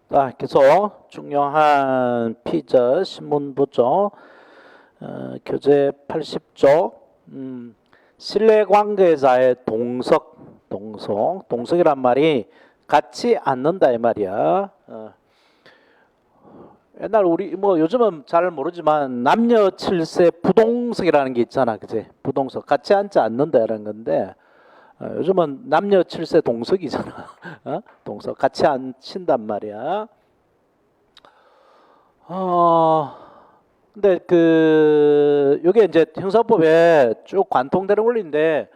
자, 계속 중요한 피자 신문 보죠. 교재 80쪽. 신뢰 관계자의 동석이란 말이 같지 않는다 이 말이야. 옛날 우리 뭐 요즘은 잘 모르지만 남녀 칠세 부동석이라는 게 있잖아, 그지? 부동석 같이 앉지 않는다라는 건데 요즘은 남녀 칠세 동석이잖아. 동석 같이 앉힌단 말이야. 어, 근데 요게 이제 형사법에 쭉 관통되는 원리인데,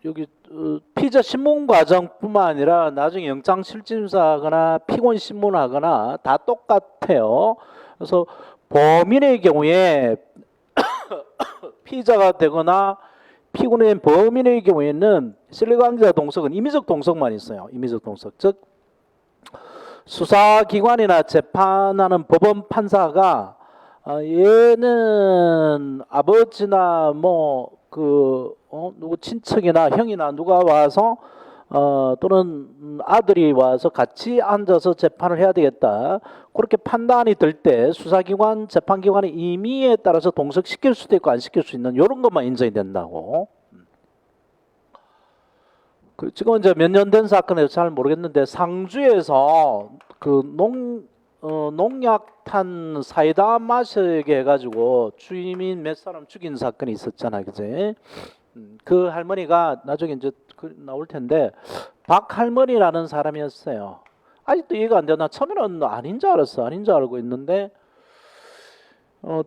여기, 피의자 신문 과정뿐만 아니라 나중에 영장실질심사하거나 피고인 신문하거나 다 똑같아요. 그래서 범인의 경우에 피의자가 되거나 피고인 범인의 경우에는 신뢰관계자 동석은 임의적 동석만 있어요. 임의적 동석. 즉, 수사기관이나 재판하는 법원 판사가 얘는 아버지나 누구 친척이나 형이나 누가 와서 또는 아들이 와서 같이 앉아서 재판을 해야 되겠다. 그렇게 판단이 들 때 수사기관, 재판기관의 임의에 따라서 동석시킬 수도 있고 안 시킬 수 있는 이런 것만 인정이 된다고. 지금 이제 몇 년 된 사건에서 잘 모르겠는데 상주에서 농약탄 사이다 마시게 해가지고 주민 몇 사람 죽인 사건이 있었잖아, 그지? 그 할머니가 나중에 이제 나올 텐데 박 할머니라는 사람이었어요. 아직도 이해가 안 돼. 나 처음에는 아닌 줄 알았어. 아닌 줄 알고 있는데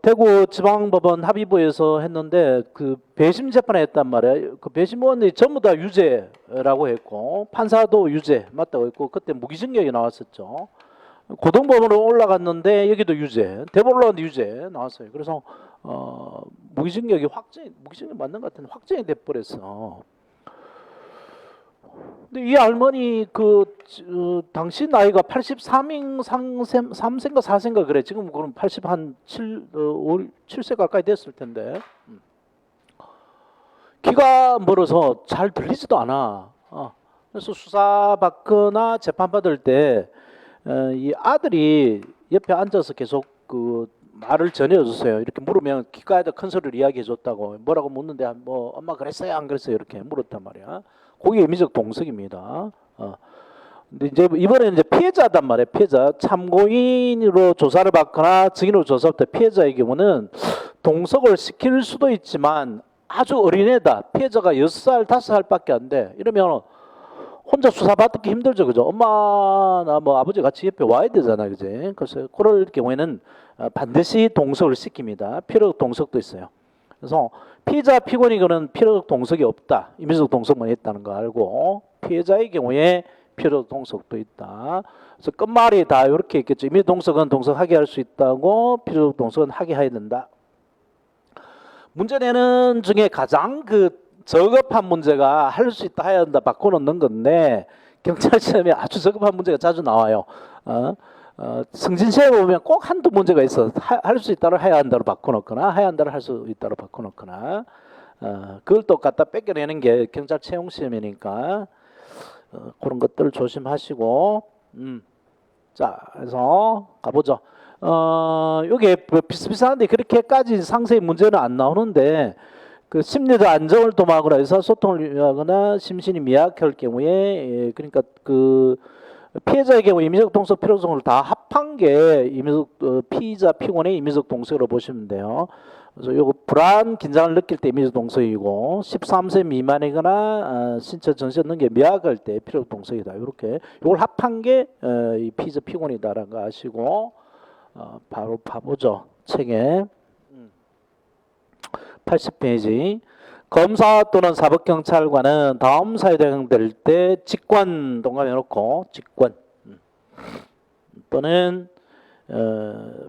대구 지방법원 합의부에서 했는데 그 배심 재판을 했단 말이야. 그 배심원이 전부 다 유죄라고 했고 판사도 유죄 맞다고 했고 그때 무기징역이 나왔었죠. 고등법원으로 올라갔는데 여기도 유죄, 대법원 올라갔는데 유죄 나왔어요. 그래서 무기징역 맞는 것 같은데 확정이 돼버렸어. 근데 이 할머니 당시 나이가 83세인가 4세인가 그래. 지금 그럼 7세 가까이 됐을 텐데. 귀가 멀어서 잘 들리지도 않아. 그래서 수사받거나 재판받을 때 이 아들이 옆에 앉아서 계속 말을 전해줬어요. 이렇게 물으면 귀가에다 큰 소리를 이야기해줬다고. 뭐라고 묻는데 뭐 엄마 그랬어요 안 그랬어요 이렇게 물었단 말이야. 그게 의미적 동석입니다. 근데 이제 이번에는 이제 피해자단 말이에요. 피해자 참고인으로 조사를 받거나 증인으로 조사할 때 피해자의 경우는 동석을 시킬 수도 있지만 아주 어린애다. 피해자가 6살, 5살밖에 안 돼. 이러면 혼자 수사받기 힘들죠, 그죠? 엄마나 뭐 아버지 같이 옆에 와야 되잖아, 그지? 그래서 그럴 경우에는 반드시 동석을 시킵니다. 필요적 동석도 있어요. 그래서 피의자, 피고인에게는 필요적 동석이 없다. 임의적 동석만 있다는 거 알고 피해자의 경우에 필요적 동석도 있다. 그래서 끝말이 다 이렇게 있겠죠. 임의적 동석은 동석하게 할 수 있다고 필요적 동석은 하게 해야 된다. 문제 내는 중에 가장 저급한 문제가 할 수 있다 해야 한다 바꿔놓는 건데 경찰 시험에 아주 저급한 문제가 자주 나와요. 승진시험에 보면 꼭 한두 문제가 있어. 할 수 있다를 해야 한다로 바꿔놓거나 해야 한다를 할 수 있다로 바꿔놓거나 그걸 또 갖다 뺏겨내는 게 경찰 채용 시험이니까 그런 것들 조심하시고 자 그래서 가보죠. 요게 비슷비슷한데 그렇게까지 상세히 문제는 안 나오는데 심리적 안정을 도모하거나 의사소통을 위하거나 심신이 미약할 경우에 그러니까 피해자의 경우 임의적 동석 필요성을 다 합한 게 피의자 피고인의 임의적 동석으로 보시면 돼요. 그래서 요거 불안 긴장을 느낄 때 임의적 동석이고 13세 미만이거나 신체 정신 없는 게 미약할 때 필요적 동석이다. 이렇게 요걸 합한 게 이 피의자 피고인이다라는 거 아시고 바로 봐보죠. 책에 80페이지. 검사 또는 사법경찰관은 다음 사유에 해당될 때 직권 동감해놓고 직권 또는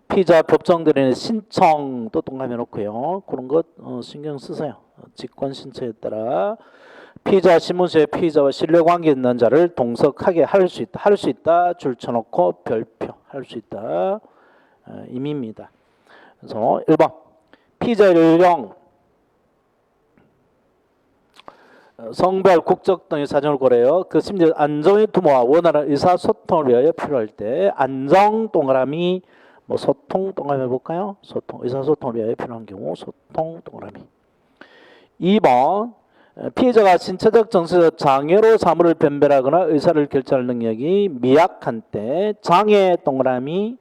피의자 법정들의 신청도 동감해놓고요. 그런 것 신경 쓰세요. 직권 신청에 따라 피의자 신문서에 피의자와 신뢰관계 있는 자를 동석하게 할 수 있다. 할 수 있다 줄 쳐놓고 별표 할 수 있다 임의입니다. 그래서 1번 피의자 연령 성별, 국적 등의 사정을 고려해요. 그 심지어 안정의 두모와 원활한 의사소통을 위하여 필요할 때 안정 동그라미 뭐 소통 동그라미 해볼까요? 소통, 의사소통을 위하여 필요한 경우 소통 동그라미. 2번 피해자가 신체적 정서적 장애로 사물을 변별하거나 의사를 결정할 능력이 미약한 때 장애 동그라미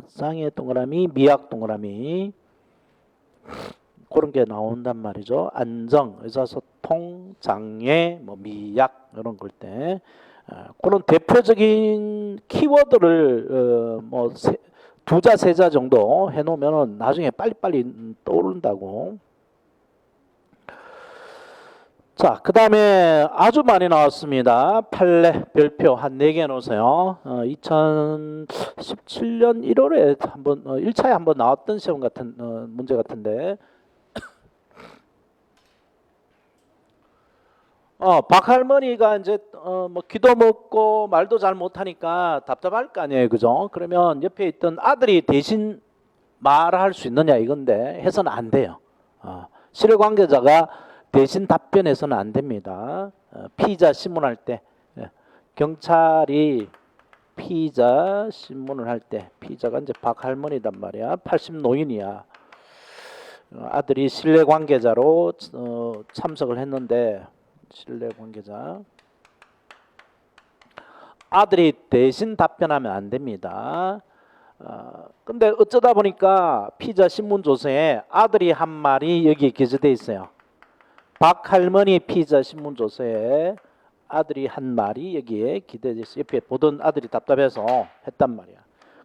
장애 동그라미 미약 동그라미 그런 게 나온단 말이죠. 안정, 의사소통, 장애, 뭐 미약 이런 걸 때 그런 대표적인 키워드를 뭐 두자 세자 정도 해놓으면 나중에 빨리빨리 떠오른다고. 자, 그 다음에 아주 많이 나왔습니다. 판례, 별표 한 4개 놓으세요. 2017년 1월에 한번 1차에 한번 나왔던 시험 같은 문제 같은데 박할머니가 이제 뭐 기도 먹고 말도 잘 못하니까 답답할 거 아니에요, 그죠? 그러면 옆에 있던 아들이 대신 말할 수 있느냐 이건데 해서는 안 돼요. 실효 관계자가 대신 답변해서는 안 됩니다. 피의자 신문할 때 경찰이 피의자 신문을 할 때 피의자가 이제 박할머니단 말이야. 80 노인이야. 아들이 신뢰 관계자로 참석을 했는데 신뢰 관계자 아들이 대신 답변하면 안 됩니다. 근데 어쩌다 보니까 피의자 신문조서에 아들이 한 말이 여기에 기재되어 있어요. 박할머니 피의자 신문조서에 아들이 한 말이 여기에 기재되어 있어요. 옆에 보던 아들이 답답해서 했단 말이야.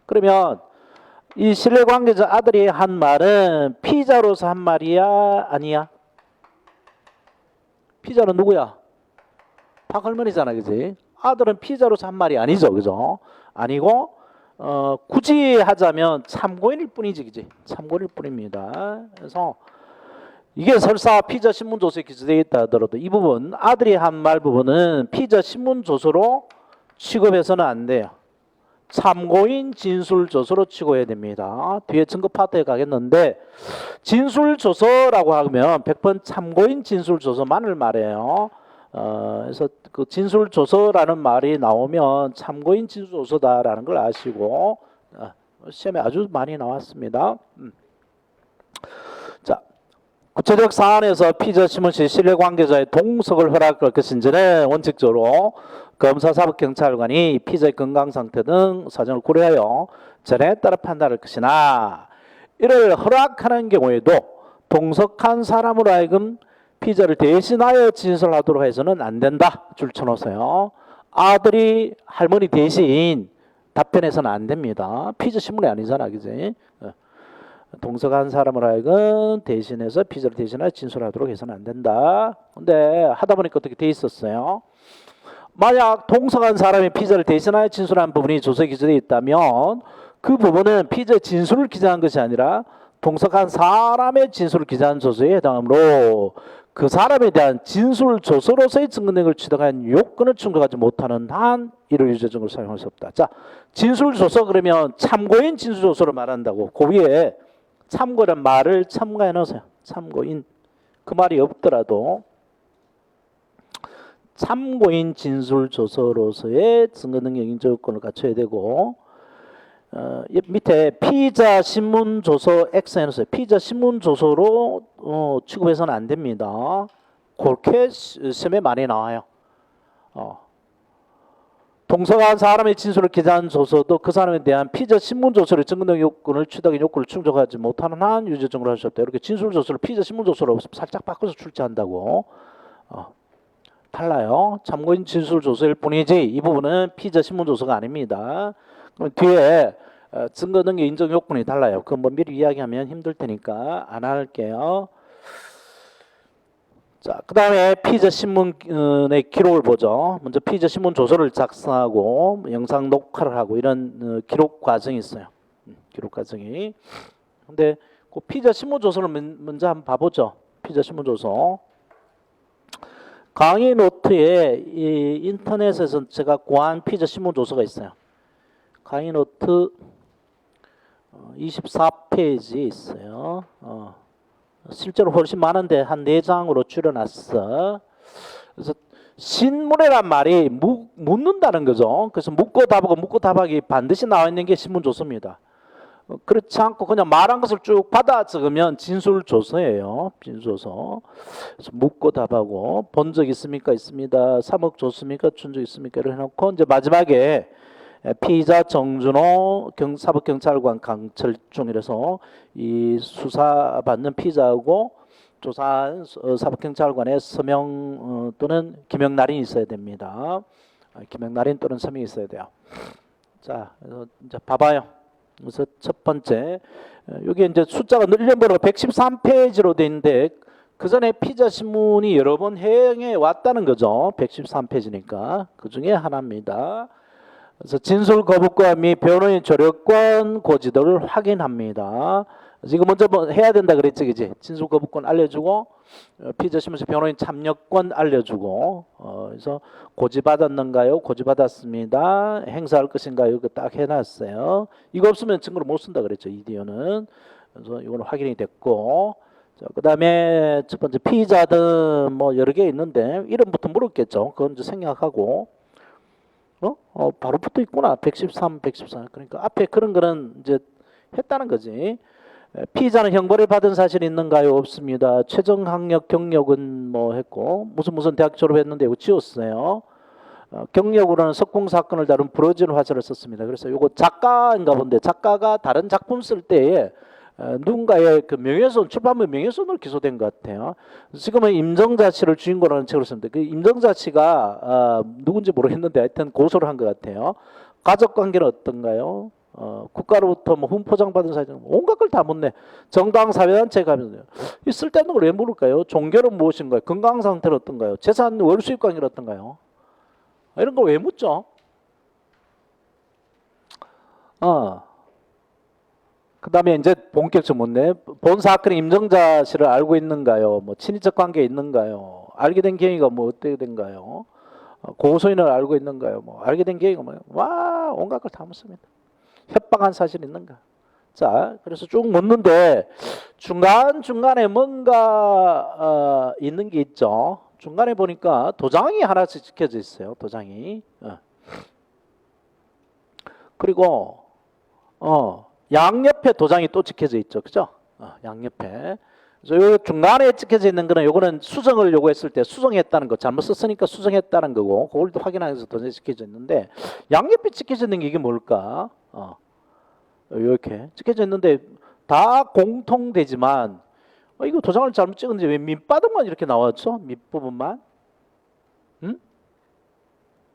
그러면 이 신뢰 관계자 아들이 한 말은 피의자로서 한 말이야? 아니야? 피의자는 누구야? 박할머니잖아, 그지? 아들은 피의자로서 한 말이 아니죠, 그죠? 아니고 굳이 하자면 참고인일 뿐이지, 그지? 참고인일 뿐입니다. 그래서 이게 설사 피의자 신문조서에 기재되어 있다 하더라도 이 부분 아들이 한 말 부분은 피의자 신문조서로 취급해서는 안 돼요. 참고인 진술조서로 취급해야 됩니다. 뒤에 증거 파트에 가겠는데 진술조서라고 하면 100번 참고인 진술조서만을 말해요. 그래서 그 진술조서라는 말이 나오면 참고인 진술조서다라는 걸 아시고 시험에 아주 많이 나왔습니다. 자, 구체적 사안에서 피의자 신문 시 신뢰 관계자의 동석을 허락할 것인지는 원칙적으로 검사, 사법, 경찰관이 피의자의 건강 상태 등 사정을 고려하여 전에 따라 판단할 것이나 이를 허락하는 경우에도 동석한 사람으로 하여금 피의자를 대신하여 진술하도록 해서는 안 된다. 줄 쳐놓으세요. 아들이 할머니 대신 답변해서는 안 됩니다. 피의자 신문이 아니잖아, 그지? 동석한 사람을 하여금 대신해서 피의자를 대신하여 진술하도록 해서는 안 된다. 근데 하다 보니까 어떻게 돼 있었어요? 만약 동석한 사람이 피의자를 대신하여 진술한 부분이 조서에 기재되어 있다면 그 부분은 피의자의 진술을 기재한 것이 아니라 동석한 사람의 진술을 기재한 조서에 해당하므로 그 사람에 대한 진술 조서로서의 증거 능력을 취득한 요건을 충족하지 못하는 한 이를 유죄 증거를 사용할 수 없다. 자, 진술 조서 그러면 참고인 진술 조서를 말한다고. 그 위에 참고란 말을 첨가해 놓으세요. 참고인. 그 말이 없더라도 참고인 진술 조서로서의 증거 능력 인정 요건을 갖춰야 되고 밑에 피의자 신문 조서 X 해놓으세요. 피의자 신문 조서로 취급해서는 안 됩니다. 그렇게 시험에 많이 나와요. 동석한 사람의 진술을 기재한 조서도 그 사람에 대한 피의자 신문 조서를 증거 능력 요건을 취득의 요건을 충족하지 못하는 한 유죄 증거를 할 수 없다. 이렇게 진술 조서를 피의자 신문 조서로 살짝 바꿔서 출제한다고. 달라요. 참고인 진술 조서일 뿐이지 이 부분은 피의자 신문 조서가 아닙니다. 그럼 뒤에 증거 능력 인정 요건이 달라요. 그건 뭐 미리 이야기하면 힘들 테니까 안 할게요. 자, 그 다음에 피의자 신문의 기록을 보죠. 먼저 피의자 신문 조서를 작성하고 영상 녹화를 하고 이런 기록 과정이 있어요. 기록 과정이. 근데 그 피의자 신문 조서를 먼저 한번 봐보죠. 피의자 신문 조서. 강의 노트에 이 인터넷에서 제가 구한 피의자 신문 조서가 있어요. 강의 노트 24페이지에 있어요. 실제로 훨씬 많은데 한 4장으로 줄여놨어. 그래서 신문이란 말이 묻는다는 거죠. 그래서 묻고 답하고 묻고 답하기 반드시 나와 있는 게 신문조서입니다. 그렇지 않고 그냥 말한 것을 쭉 받아 적으면 진술조서예요. 진술조서. 그래서 묻고 답하고 본 적 있습니까? 있습니다. 3억 줬습니까? 준 적 있습니까? 이렇게 해놓고 이제 마지막에 피의자 정준호 사법경찰관 강철중 이래서 이 수사받는 피의자하고 조사한 사법경찰관의 서명 또는 기명 날인이 있어야 됩니다. 기명 날인 또는 서명이 있어야 돼요. 자, 그래서 이제 봐봐요. 그래서 첫 번째, 여기 이제 숫자가 일련번호가 113페이지로 돼 있는데 그 전에 피의자 신문이 여러 번 해명해 왔다는 거죠. 113페이지니까 그 중에 하나입니다. 그래서 진술 거부권 및 변호인 조력권 고지도를 확인합니다. 이거 먼저 해야 된다 그랬지, 그지? 진술 거부권 알려주고 피의자 신문서 변호인 참여권 알려주고 그래서 고지 받았는가요? 고지 받았습니다. 행사할 것인가요? 이거 딱 해놨어요. 이거 없으면 증거를 못 쓴다 그랬죠, 이디오는. 그래서 이거는 확인이 됐고, 자, 그다음에 첫 번째 피의자든 뭐 여러 개 있는데 이름부터 물었겠죠. 그건 이제 생략하고. 바로 붙어 있구나. 113, 114. 그러니까 앞에 그런 거는 이제 했다는 거지. 피의자는 형벌을 받은 사실이 있는가요? 없습니다. 최종 학력 경력은 뭐 했고 무슨 대학 졸업했는데 이거 지웠어요. 경력으로는 석궁 사건을 다룬 부러진 화살을 썼습니다. 그래서 이거 작가인가 본데 작가가 다른 작품 쓸 때에 누군가의 그 명예훼손, 출판물 명예훼손으로 기소된 것 같아요. 지금은 임정자 씨를 주인공으로 하는 책을 썼는데 그 임정자 씨가 누군지 모르겠는데 하여튼 고소를 한 것 같아요. 가족 관계는 어떤가요? 국가로부터 뭐 훈포장 받은 사실 온갖 걸 다 묻네. 정당 사회단체 가면 이 쓸데없는 걸 왜 물을까요? 종교는 무엇인가요? 건강 상태는 어떤가요? 재산 월수입 관계는 어떤가요? 이런 걸 왜 묻죠? 그 다음에 이제 본격적으로 묻네. 본 사건의 임정자 씨를 알고 있는가요? 뭐 친인척 관계 있는가요? 알게 된 경위가 뭐 어떻게 된가요? 고소인을 알고 있는가요? 뭐 알게 된 경위가 뭐예요? 와, 온갖 걸 다 묻습니다. 협박한 사실 있는가? 자, 그래서 쭉 묻는데 중간중간에 뭔가 있는 게 있죠. 중간에 보니까 도장이 하나씩 찍혀져 있어요. 도장이. 그리고 양옆에 도장이 또 찍혀져 있죠. 그죠? 양옆에. 그래서 요 중간에 찍혀져 있는 거는 요거는 수정을 요구했을 때 수정했다는 거, 잘못 썼으니까 수정했다는 거고, 그걸 또 확인하기 위해서 도장이 찍혀져 있는데 양옆에 찍혀져 있는 게 이게 뭘까? 이렇게 찍혀져 있는데 다 공통되지만 이거 도장을 잘못 찍었는지 왜 밑바닥만 이렇게 나왔죠? 밑부분만?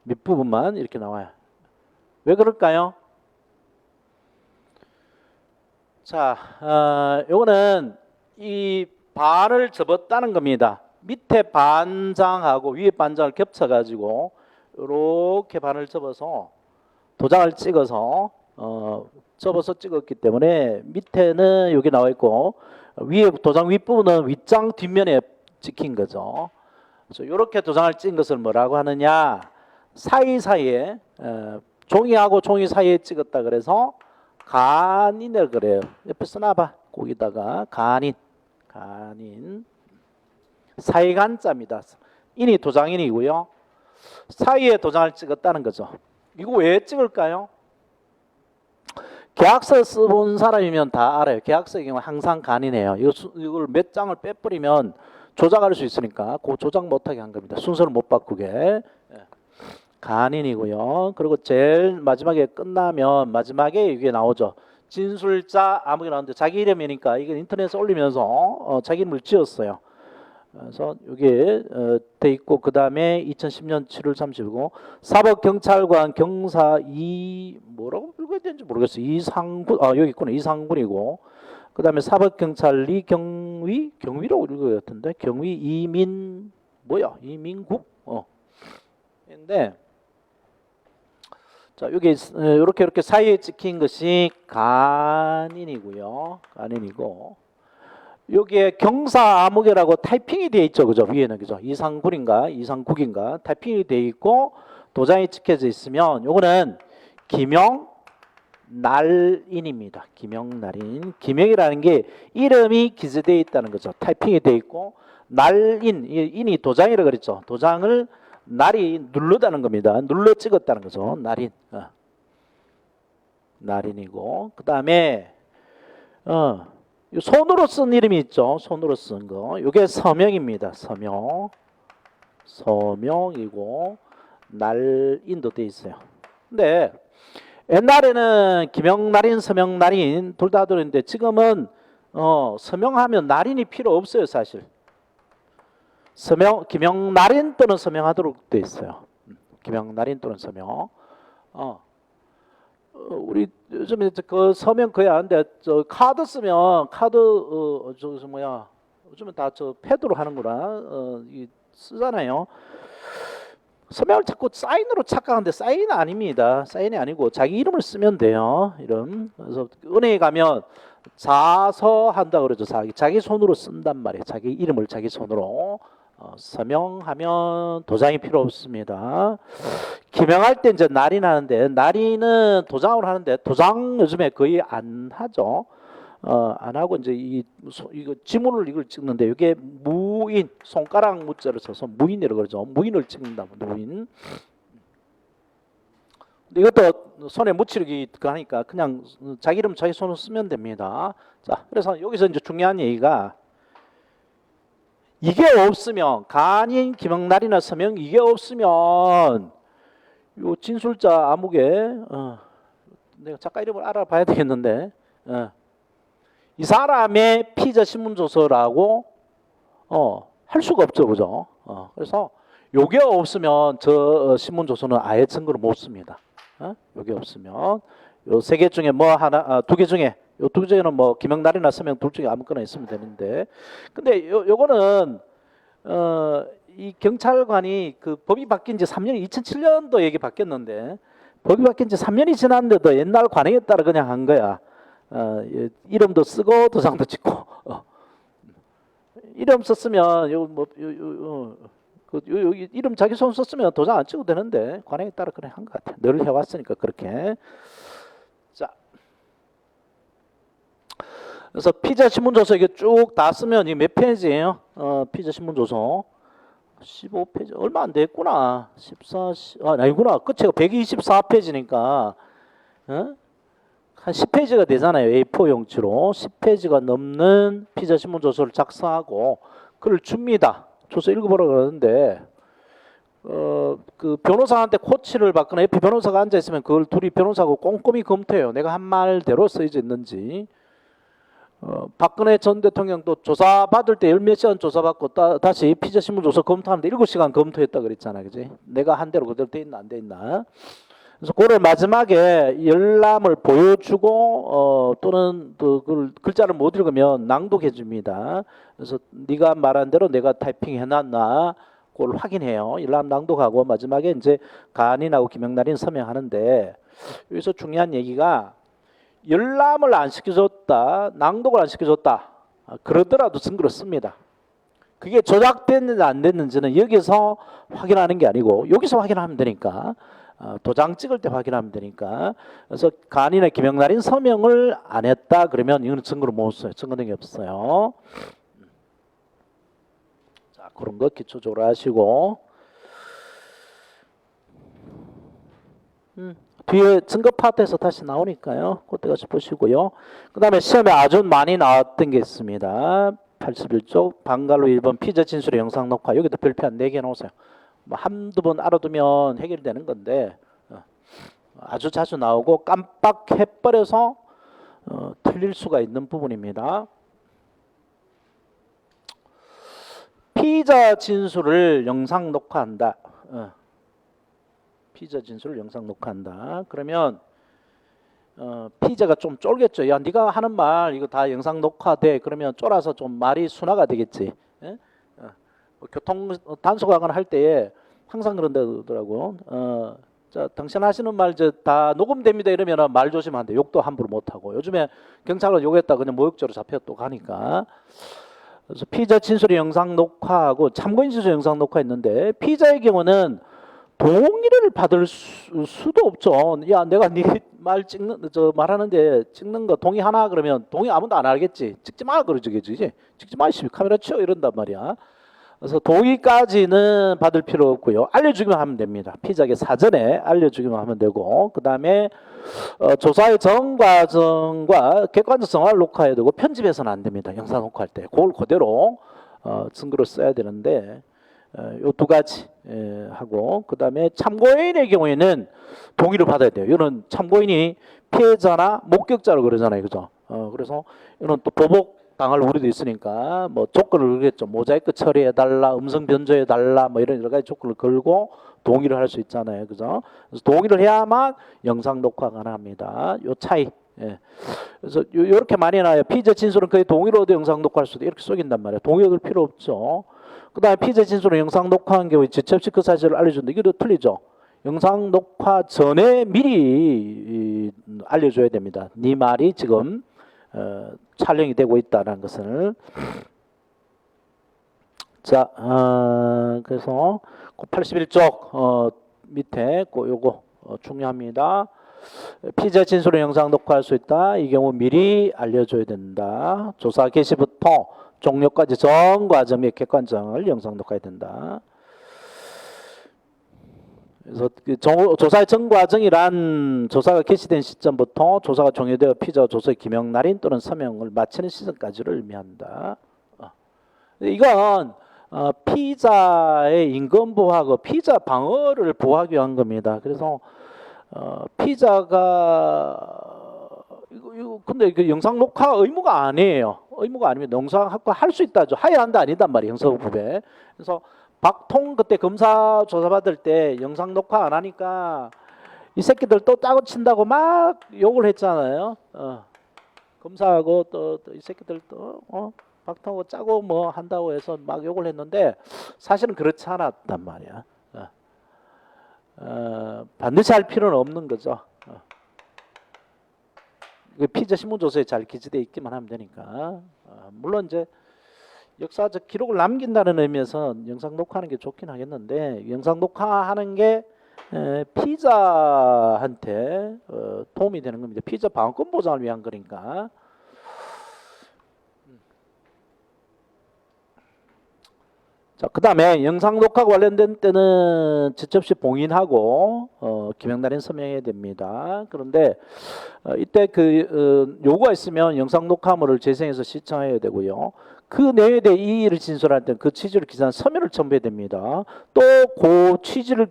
밑부분만 이렇게 나와요. 왜 그럴까요? 자, 요거는 이 반을 접었다는 겁니다. 밑에 반장하고 위에 반장을 겹쳐가지고 이렇게 반을 접어서 도장을 찍어서 접어서 찍었기 때문에 밑에는 여기 나와 있고 위에 도장 윗부분은 윗장 뒷면에 찍힌 거죠. 그래서 이렇게 도장을 찍은 것을 뭐라고 하느냐? 사이사이에 종이하고 종이 사이에 찍었다 그래서 간인을 그래요. 옆에 써놔봐. 거기다가 간인 사이간자입니다. 인이 도장인이고요. 사이에 도장을 찍었다는 거죠. 이거 왜 찍을까요? 계약서 써본 사람이면 다 알아요. 계약서의 경우 항상 간이네요. 이걸 몇 장을 빼버리면 조작할 수 있으니까 그 조작 못하게 한 겁니다. 순서를 못 바꾸게. 간인이고요. 그리고 제일 마지막에 끝나면 마지막에 이게 나오죠. 진술자 아무게 나오는데 자기 이름이니까 이게 인터넷에 올리면서 자기 이름을 지었어요. 그래서 이게 돼 있고 그 다음에 2010년 7월 30일이고 사법경찰관 경사 뭐라고 읽어야 되는지 모르겠어요. 이상군 여기 있구나. 이상군이고 그 다음에 사법경찰리 경위라고 읽어야 같은데 경위 이민국 인데 자 여기 이렇게 사이에 찍힌 것이 간인이고요. 간인이고 여기에 경사 암흑이라고 타이핑이 되어 있죠. 그죠? 위에는 그죠? 이상국인가 타이핑이 되어 있고 도장이 찍혀져 있으면 요거는 기명날인입니다. 기명날인. 기명이라는 게 이름이 기재되어 있다는 거죠. 타이핑이 되어 있고 날인, 인이 도장이라 그랬죠. 도장을 날이 누르다는 겁니다. 눌러 찍었다는 거죠. 날인. 날인이고, 그 다음에 손으로 쓴 이름이 있죠. 손으로 쓴 거. 이게 서명입니다. 서명. 서명이고 날인도 돼 있어요. 근데 옛날에는 김영날인, 서명날인 둘 다 들었는데 지금은 서명하면 날인이 필요 없어요, 사실. 김영날인 또는 서명하도록 돼 있어요. 김영날인 또는 서명. 우리 요즘에 그 서명 거의 안 돼. 저 카드 쓰면 카드 저 뭐야? 요즘은 다 저 패드로 하는구나. 쓰잖아요. 서명을 자꾸 사인으로 착각하는데 사인은 아닙니다. 사인이 아니고 자기 이름을 쓰면 돼요. 이름. 그래서 은행에 가면 자서한다 그러죠. 자기 손으로 쓴단 말이에요. 자기 이름을 자기 손으로. 서명하면 도장이 필요 없습니다. 기명할 때 이제 날인하는데 날인은 도장으로 하는데 도장 요즘에 거의 안 하죠. 안 하고 이제 이거 지문을 이걸 찍는데 이게 무인 손가락 무자를 써서 무인이라고 그러죠. 무인을 찍는다. 무인. 이것도 손에 묻히기 하니까 그냥 자기 이름 자기 손으로 쓰면 됩니다. 자, 그래서 여기서 이제 중요한 얘기가 이게 없으면 간인 김영날이나 서명 이게 없으면 요 진술자 아무개 내가 작가 이름을 알아봐야 되겠는데 이 사람의 피의자 신문조서라고 할 수가 없죠, 그죠? 그래서 요게 없으면 저 신문조서는 아예 증거를 못 씁니다. 요게 없으면 요 세 개 중에 뭐 하나, 두 개 중에 요 두 개는 뭐 김영날이나 서명 둘 중에 아무거나 있으면 되는데, 근데 요거는 이 경찰관이 그 법이 바뀐 지 3년, 2007년도 얘기 바뀌었는데 법이 바뀐 지 3년이 지났는데도 옛날 관행에 따라 그냥 한 거야. 이름도 쓰고 도장도 찍고 이름 썼으면 여기 이름 자기 손 썼으면 도장 안 찍어도 되는데 관행에 따라 그냥 한 것 같아. 늘 해왔으니까 그렇게. 자, 그래서 피의자 신문조서 이게 쭉 다 쓰면 이 몇 페이지예요? 피의자 신문조서 15페이지 얼마 안 됐구나. 14 아니구나. 끝이 124페이지니까 한 10페이지가 되잖아요. A4 용지로 10페이지가 넘는 피의자 신문조서를 작성하고 그걸 줍니다. 조서 읽어보라고 그러는데 그 변호사한테 코치를 받거나 옆에 변호사가 앉아 있으면 그걸 둘이 변호사하고 꼼꼼히 검토해요. 내가 한 말대로 쓰여져 있는지. 박근혜 전 대통령도 조사받을 때 10몇 시간 조사받고 다시 피의자 신문조서 검토하는데 7시간 검토했다 그랬잖아, 그지? 내가 한 대로 그대로 돼 있나 안 돼 있나? 그래서 그걸 마지막에 열람을 보여주고 또는 그 글자를 못 읽으면 낭독해 줍니다. 그래서 네가 말한 대로 내가 타이핑 해놨나 그걸 확인해요. 열람 낭독하고 마지막에 이제 간인하고 김영날인 서명하는데 여기서 중요한 얘기가 열람을 안 시켜줬다, 낭독을 안 시켜줬다 그러더라도 증거를 씁니다. 그게 조작됐는지 안 됐는지는 여기서 확인하는 게 아니고 여기서 확인하면 되니까 도장 찍을 때 확인하면 되니까. 그래서 간인의 김영날인 서명을 안 했다 그러면 이거는 증거를 못 써요. 증거된 게 없어요. 자, 그런 거 기초적으로 하시고 뒤에 증거 파트에서 다시 나오니까요. 그때 같이 보시고요. 그 다음에 시험에 아주 많이 나왔던 게 있습니다. 81쪽 방갈로 1번 피의자 진술의 영상 녹화. 여기도 별표 한 4개 나오세요. 뭐 한두 번 알아두면 해결되는 건데 아주 자주 나오고 깜빡해버려서 틀릴 수가 있는 부분입니다. 피의자 진술을 영상 녹화한다. 피의자 진술을 영상 녹화한다. 그러면 피의자가 좀 쫄겠죠. 야, 네가 하는 말 이거 다 영상 녹화돼. 그러면 쫄아서 좀 말이 순화가 되겠지. 예? 교통 단속하거나 할 때에 항상 그런다더라고. 자, 당신 하시는 말 다 녹음됩니다. 이러면 말 조심한대. 욕도 함부로 못 하고. 요즘에 경찰은 욕했다 그냥 모욕죄로 잡혀 또 가니까. 그래서 피의자 진술의 영상 녹화하고 참고인 진술 영상 녹화했는데 피의자의 경우는 동의를 받을 수도 없죠. 야, 내가 네 말 말하는데 찍는 거 동의하나 그러면 동의 아무도 안 하겠지. 찍지 마 그러지, 찍지 마, 카메라 치워 이런단 말이야. 그래서 동의까지는 받을 필요 없고요. 알려주기만 하면 됩니다. 피의자에게 사전에 알려주기만 하면 되고, 그 다음에 조사의 전 과정과 객관적 성화를 녹화해야 되고 편집해서는 안 됩니다. 영상 녹화할 때 그걸 그대로 증거로 써야 되는데 요 두 가지 하고, 그 다음에 참고인의 경우에는 동의를 받아야 돼요. 이거는 참고인이 피해자나 목격자로 그러잖아요, 그죠? 그래서 이건 또 보복 당할 우려도 있으니까 뭐 조건을 걸겠죠. 모자이크 처리해 달라, 음성 변조해 달라, 뭐 이런 여러 가지 조건을 걸고 동의를 할 수 있잖아요, 그죠? 그래서 동의를 해야만 영상 녹화가 가능합니다. 요 차이. 예. 그래서 요렇게 많이 나와요. 피의자 진술은 거의 동의로도 영상 녹화할 수도 이렇게 속인단 말이에요. 동의 얻을 필요 없죠. 그 다음에 피의자 진술은 영상 녹화한 경우에 지체 없이 그 사실을 알려준다. 이것도 틀리죠. 영상 녹화 전에 미리 알려줘야 됩니다. 네 말이 지금 촬영이 되고 있다는 것을. 자, 그래서 81쪽 밑에 요거 중요합니다. 피의자 진술은 영상 녹화할 수 있다. 이 경우 미리 알려줘야 된다. 조사 개시부터 종료까지 전 과정 및 객관정을 영상 녹화해야 된다. 그래서 조사의 전 과정이란 조사가 개시된 시점부터 조사가 종료되어 피의자와 조서의 기명 날인 또는 서명을 마치는 시점까지를 의미한다. 이건 피의자의 인권 보호하고 피의자 방어를 보호하기 위한 겁니다. 그래서 피의자가 이거 근데 그 영상 녹화 의무가 아니에요. 의무가 아닙니다. 영상 할 수 있다죠. 해야 한다 아니단 말이에요. 형사법에. 그래서 박통 그때 검사 조사받을 때 영상 녹화 안 하니까 이 새끼들 또 짜고 친다고 막 욕을 했잖아요. 검사하고 또 이 새끼들 또 박통하고 짜고 뭐 한다고 해서 막 욕을 했는데 사실은 그렇지 않았단 말이야. 반드시 할 필요는 없는 거죠. 피의자 신문조서에 잘 기재되어 있기만 하면 되니까. 물론 이제 역사적 기록을 남긴다는 의미에서 영상 녹화하는 게 좋긴 하겠는데 영상 녹화하는 게 피의자한테 도움이 되는 겁니다. 피의자 방어권 보장을 위한 거니까. 자, 그 다음에 영상 녹화 관련된 때는 지체 없이 봉인하고 기명날인 서명해야 됩니다. 그런데 이때 요구가 있으면 영상 녹화물을 재생해서 시청해야 되고요. 그 내용에 대해 이의를 진술할 때는 그 취지를 기재한 서면을 첨부해야 됩니다. 또 그 취지를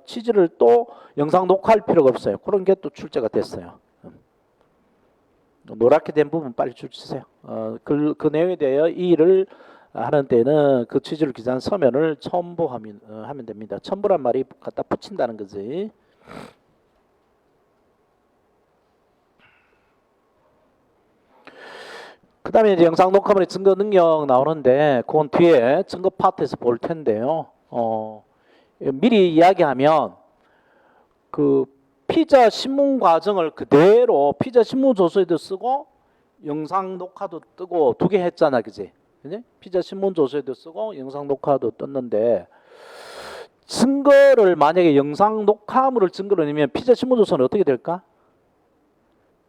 취지를 또 영상 녹화할 필요가 없어요. 그런 게 또 출제가 됐어요. 노랗게 된 부분 빨리 줄치세요. 그 내용에 대해 이의를 하는 때는 그 취지를 기재한 서면을 첨부하면 됩니다. 첨부란 말이 갖다 붙인다는 거지. 그 다음에 이제 영상 녹화물의 증거 능력 나오는데 그건 뒤에 증거 파트에서 볼 텐데요. 미리 이야기하면 그 피의자 신문 과정을 그대로 피의자 신문 조서에도 쓰고 영상 녹화도 뜨고 두 개 했잖아, 그지? 피의자 신문 조서에도 쓰고 영상 녹화도 떴는데 증거를 만약에 영상 녹화물을 증거로 내면 피의자 신문 조서는 어떻게 될까?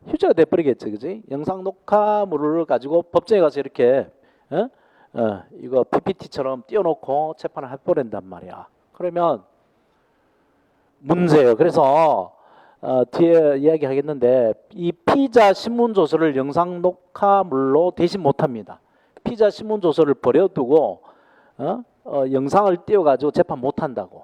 휴지가 돼버리겠죠, 그지? 영상 녹화물을 가지고 법정에 가서 이렇게 이거 PPT처럼 띄워놓고 재판을 해버린단 말이야. 그러면 문제예요. 그래서 뒤에 이야기하겠는데 이 피의자 신문 조서를 영상 녹화물로 대신 못합니다. 피의자 신문 조서를 버려두고 영상을 띄워가지고 재판 못한다고.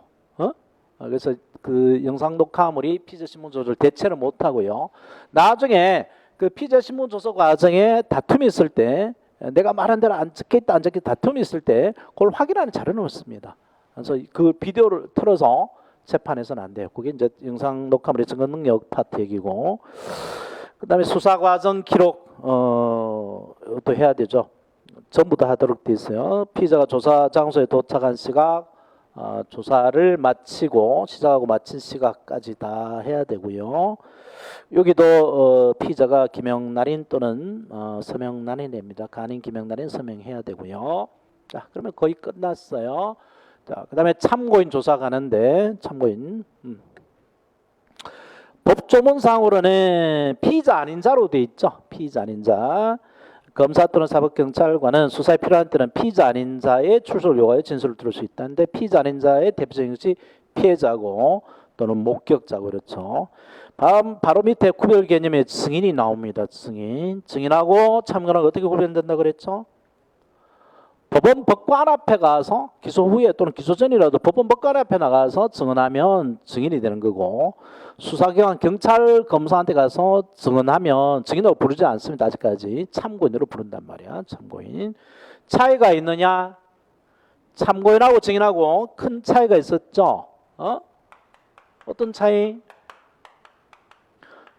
그래서 그 영상 녹화물이 피의자 신문 조서를 대체를 못하고요. 나중에 그 피의자 신문 조서 과정에 다툼이 있을 때 내가 말한 대로 안 적혀있다 안 적혀있다 다툼이 있을 때 그걸 확인하는 자료는 없습니다. 그래서 그 비디오를 틀어서 재판에서는 안 돼요. 그게 이제 영상 녹화물의 증거 능력 파트 얘기고, 그 다음에 수사 과정 기록 또 해야 되죠. 전부 다 하도록 돼 있어요. 피의자가 조사 장소에 도착한 시각, 조사를 마치고 시작하고 마친 시각까지 다 해야 되고요. 여기도 피의자가 기명날인 또는 서명날인입니다. 간인 기명날인 서명해야 되고요. 자, 그러면 거의 끝났어요. 자, 그 다음에 참고인 조사 가는데 참고인 법조문상으로는 피의자 아닌 자로 돼 있죠. 피의자 아닌 자. 검사 또는 사법경찰관은 수사에 필요한 때는 피의자 아닌 자의 출석을 요구하여 진술을 들을 수 있다는데 피의자 아닌 자의 대표적인 것이 피해자고 또는 목격자고 그렇죠. 바로 밑에 구별 개념에 증인이 나옵니다. 증인하고 참고인은 어떻게 구별된다 그랬죠? 법원 법관 앞에 가서 기소 후에 또는 기소 전이라도 법원 법관 앞에 나가서 증언하면 증인이 되는 거고 수사기관 경찰 검사한테 가서 증언하면 증인으로 부르지 않습니다. 아직까지 참고인으로 부른단 말이야. 참고인. 차이가 있느냐? 참고인하고 증인하고 큰 차이가 있었죠. 어떤 차이?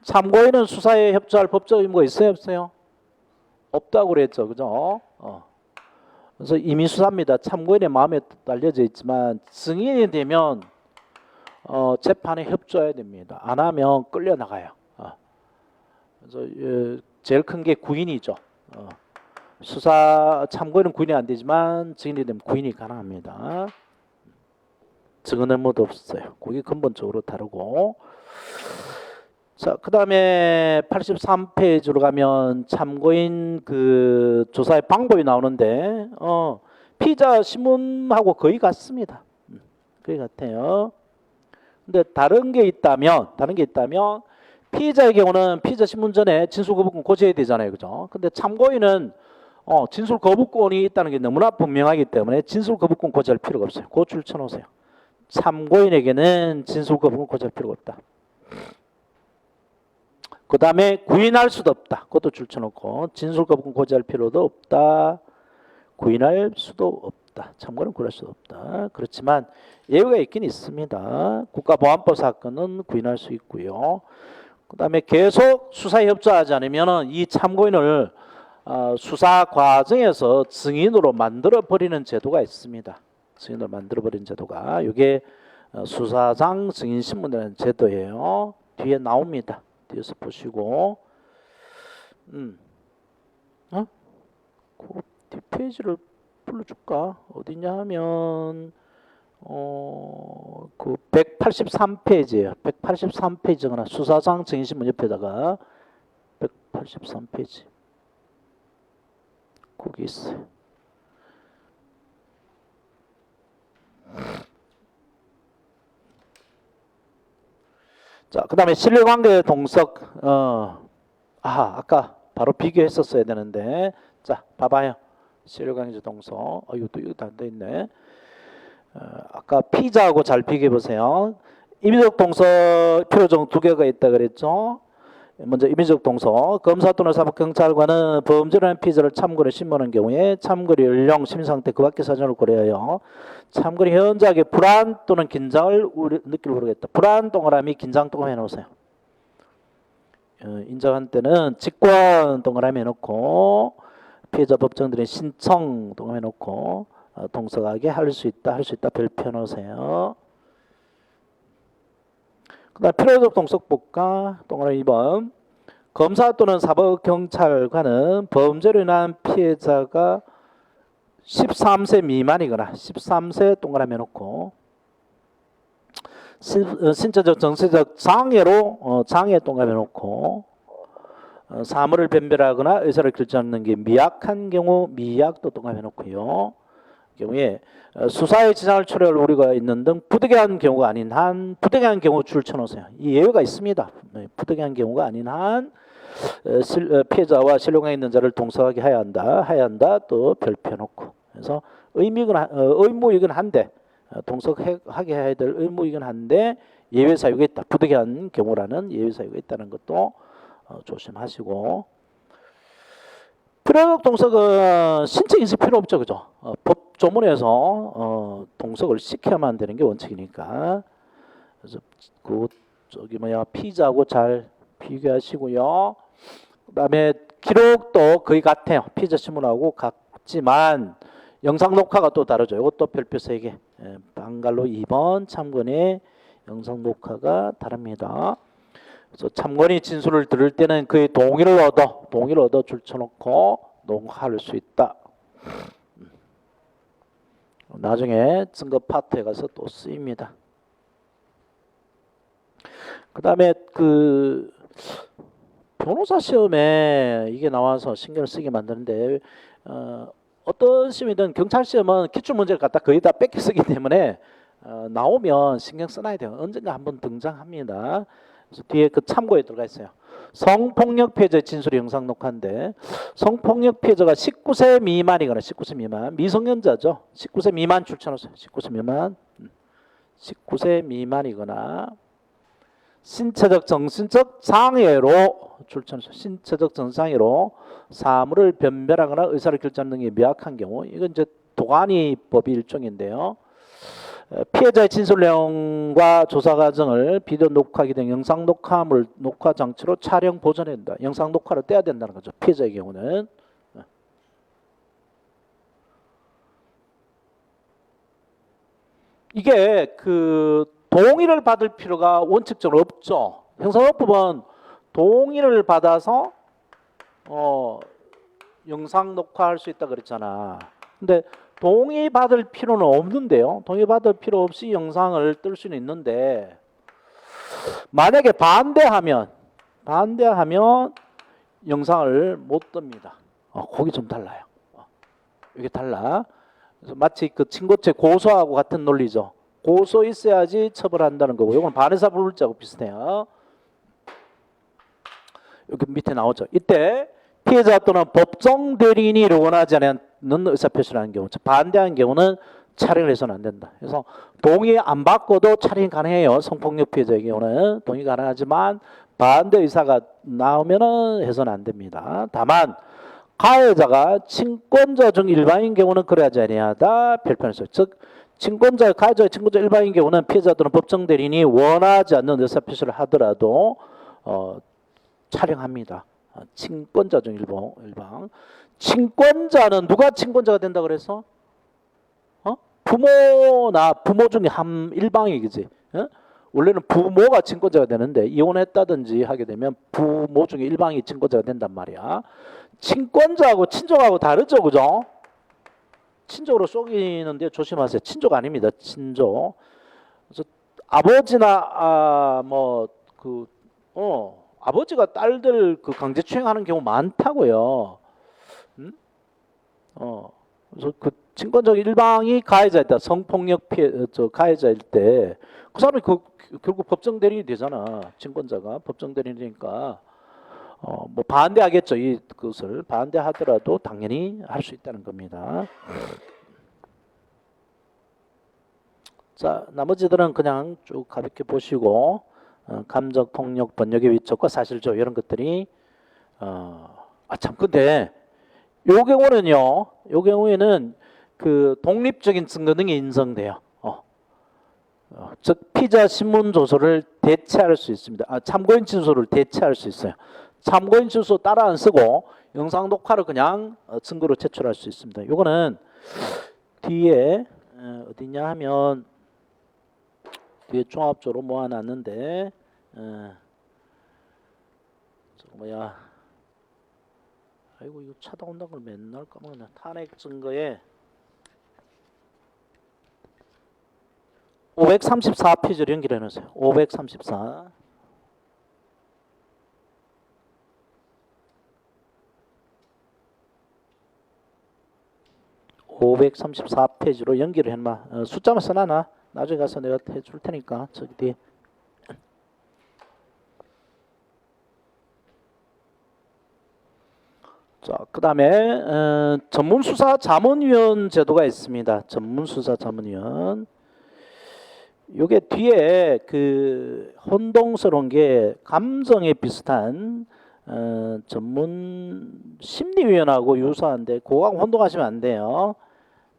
참고인은 수사에 협조할 법적 의무가 있어요, 없어요? 없다고 그랬죠, 그죠? 그래서 임의수사입니다. 참고인의 마음에 알려져 있지만 증인이 되면 재판에 협조해야 됩니다. 안 하면 끌려 나가요. 그래서 제일 큰 게 구인이죠. 수사 참고인은 구인이 안 되지만 증인이 되면 구인이 가능합니다. 증언 의무도 없어요. 그게 근본적으로 다르고. 자, 그 다음에 83페이지로 가면 참고인 그 조사의 방법이 나오는데 피의자 신문하고 거의 같습니다. 거의 같아요. 근데 다른 게 있다면 피의자의 경우는 피의자 신문 전에 진술 거부권 고쳐야 되잖아요, 그죠? 근데 참고인은 진술 거부권이 있다는 게 너무나 분명하기 때문에 진술 거부권 고쳐할 필요가 없어요. 그거 줄쳐놓으세요. 참고인에게는 진술 거부권 고쳐할 필요가 없다. 그 다음에 구인할 수도 없다. 그것도 줄쳐놓고 진술 거부권 고지할 필요도 없다. 구인할 수도 없다. 참고는 구인할 수도 없다. 그렇지만 예외가 있긴 있습니다. 국가보안법 사건은 구인할 수 있고요. 그 다음에 계속 수사에 협조하지 않으면 이 참고인을 수사 과정에서 증인으로 만들어 버리는 제도가 있습니다. 증인으로 만들어 버리는 제도가 이게 수사장 증인신문이라는 제도예요. 뒤에 나옵니다. 뒤에서 보시고, 그 뒷페이지를 불러줄까? 어디냐 하면, 그 183페이지예요. 183페이지거나 수사장 증인신문 옆에다가 183페이지. 거기 있어요. 자, 그 다음에 신뢰관계 동석. 아까 바로 비교했었어야 되는데. 자, 봐봐요. 신뢰관계 동석. 이것도 안 돼 있네. 아까 피의자하고 잘 비교해 보세요. 임의적 동석 표정 두 개가 있다 그랬죠. 먼저 임의적 동석. 검사 또는 사법경찰관은 범죄를 한 피의자를 참고인에 신문한 경우에 참고인의 연령, 심리상태, 그 밖의 사정을 고려하여 참고인이 현저하게 불안 또는 긴장을 느낄 모르겠다. 불안 동그라미, 긴장 동그라미 해놓으세요. 인정한 때는 직권 동그라미 해놓고 피해자 법정들의 신청 동그라미 해놓고 동석하게 할 수 있다 별표 해놓으세요. 그 다음 필요적 동석 볼까? 동그라미 2번. 검사 또는 사법경찰관은 범죄로 인한 피해자가 13세 미만이거나 13세 동그라미 해놓고 신체적 정서적 장애로 장애 동그라미 해놓고 사물을 변별하거나 의사를 결정하는 게 미약한 경우 미약도 동그라미 해놓고요. 경우에 수사에 지장을 초래할 우려가 있는 등 부득이한 경우가 아닌 한 부득이한 경우 줄 쳐놓으세요. 이 예외가 있습니다. 부득이한 경우가 아닌 한 피해자와 신뢰관계 있는 자를 동석하게 해야 한다 또 별표 놓고 그래서 의무이긴 한데 동석하게 해야 될 의무이긴 한데 예외 사유가 있다. 부득이한 경우라는 예외 사유가 있다는 것도 조심하시고 필요적 동석은 신체 인식 필요 없죠, 그죠? 법 조문에서 동석을 시켜야만 되는 게 원칙이니까. 그래서 그 피의자하고 잘 비교하시고요. 그다음에 기록도 거의 같아요. 피의자 신문하고 같지만 영상 녹화가 또 다르죠. 이것도 별표 3개. 방갈로 2번 참고인의 영상 녹화가 다릅니다. 그래서 참고인이 진술을 들을 때는 그의 동의를 얻어 줄쳐놓고 녹화할 수 있다. 나중에 증거 파트에 가서 또 쓰입니다. 그 다음에 그 변호사 시험에 이게 나와서 신경을 쓰게 만드는데 어떤 시험이든 경찰 시험은 기출 문제를 갖다 거의 다 뺏겨 쓰기 때문에 나오면 신경 써놔야 돼요. 언젠가 한번 등장합니다. 그래서 뒤에 그 참고에 들어가 있어요. 성폭력 피해자의 진술이 영상 녹화인데 성폭력 피해자가 19세 미만이거나 19세 미만 미성년자죠. 19세 미만 출처하세요. 19세 미만 19세 미만이거나 신체적 정신적 장애로 출처하세요. 신체적 정상회로 사물을 변별하거나 의사를 결정하는 능력이 미약한 경우 이건 이제 도가니법이 일종인데요. 피해자의 진술 내용과 조사 과정을 비디오 녹화기 등 영상 녹화물 녹화 장치로 촬영 보존해야 된다. 영상 녹화를 떼야 된다는 거죠. 피해자의 경우는. 이게 그 동의를 받을 필요가 원칙적으로 없죠. 형사법은 동의를 받아서 영상 녹화할 수 있다 그랬잖아. 근데 동의 받을 필요는 없는데요. 동의 받을 필요 없이 영상을 뜰 수는 있는데 만약에 반대하면 영상을 못 뜹니다. 거기 좀 달라요. 이게 달라. 그래서 마치 그 친고죄 고소하고 같은 논리죠. 고소 있어야지 처벌한다는 거고 이건 반의사 불물죄하고 비슷해요. 여기 밑에 나오죠. 이때 피해자 또는 법정 대리인이 원하지 않는 의사표시를 하는 경우, 반대하는 경우는 촬영을 해서는 안 된다. 그래서 동의 안 받고도 촬영이 가능해요. 성폭력 피해자의 경우는 동의 가능하지만 반대 의사가 나오면은 해서는 안 됩니다. 다만 가해자가 친권자 중 일반인 경우는 그래야지 아니하다 별표했어요. 즉 가해자의 친권자 일반인 경우는 피해자 또는 법정 대리인이 원하지 않는 의사표시를 하더라도 촬영합니다. 친권자 중 일방. 친권자는 누가 친권자가 된다 그래서? 부모 중에 한 일방이 그지. 원래는 부모가 친권자가 되는데 이혼했다든지 하게 되면 부모 중에 일방이 친권자가 된단 말이야. 친권자하고 친족하고 다르죠, 그죠? 친족으로 쏘기는데 조심하세요. 친족 아닙니다. 친족. 그래서 아버지나 아버지가 딸들 그 강제추행하는 경우 많다고요. 그래서 그 친권적 일방이 가해자였다. 성폭력 가해자일 때 그 사람이 결국 법정 대리인이 되잖아. 친권자가 법정 대리인이니까 뭐 반대하겠죠. 그것을 반대하더라도 당연히 할 수 있다는 겁니다. 자, 나머지들은 그냥 쭉 가볍게 보시고 감정 폭력 번역의 위촉과 사실조 이런 것들이 참 근데 요 경우에는 그 독립적인 증거 등이 인정돼요. 즉 피의자 신문 조서를 대체할 수 있습니다. 참고인 진술을 대체할 수 있어요. 참고인 진술 따라 안 쓰고 영상 녹화를 그냥 증거로 제출할 수 있습니다. 요거는 뒤에 어디냐 하면 뒤에 종합적으로 모아놨는데 아이고 이거 찾아온다는 걸 맨날 까먹네. 탄핵 증거에 534페이지를 연결해 놓으세요. 534. (534페이지로) 연결을 해놔. 숫자만 써놔. 나중에 가서 내가 해줄 테니까 저기 뒤에. 자, 그 다음에 전문수사자문위원 제도가 있습니다. 전문수사자문위원. 요게 뒤에 그 혼동스러운 게 감정에 비슷한 전문 심리위원하고 유사한데 그거하고 혼동하시면 안 돼요.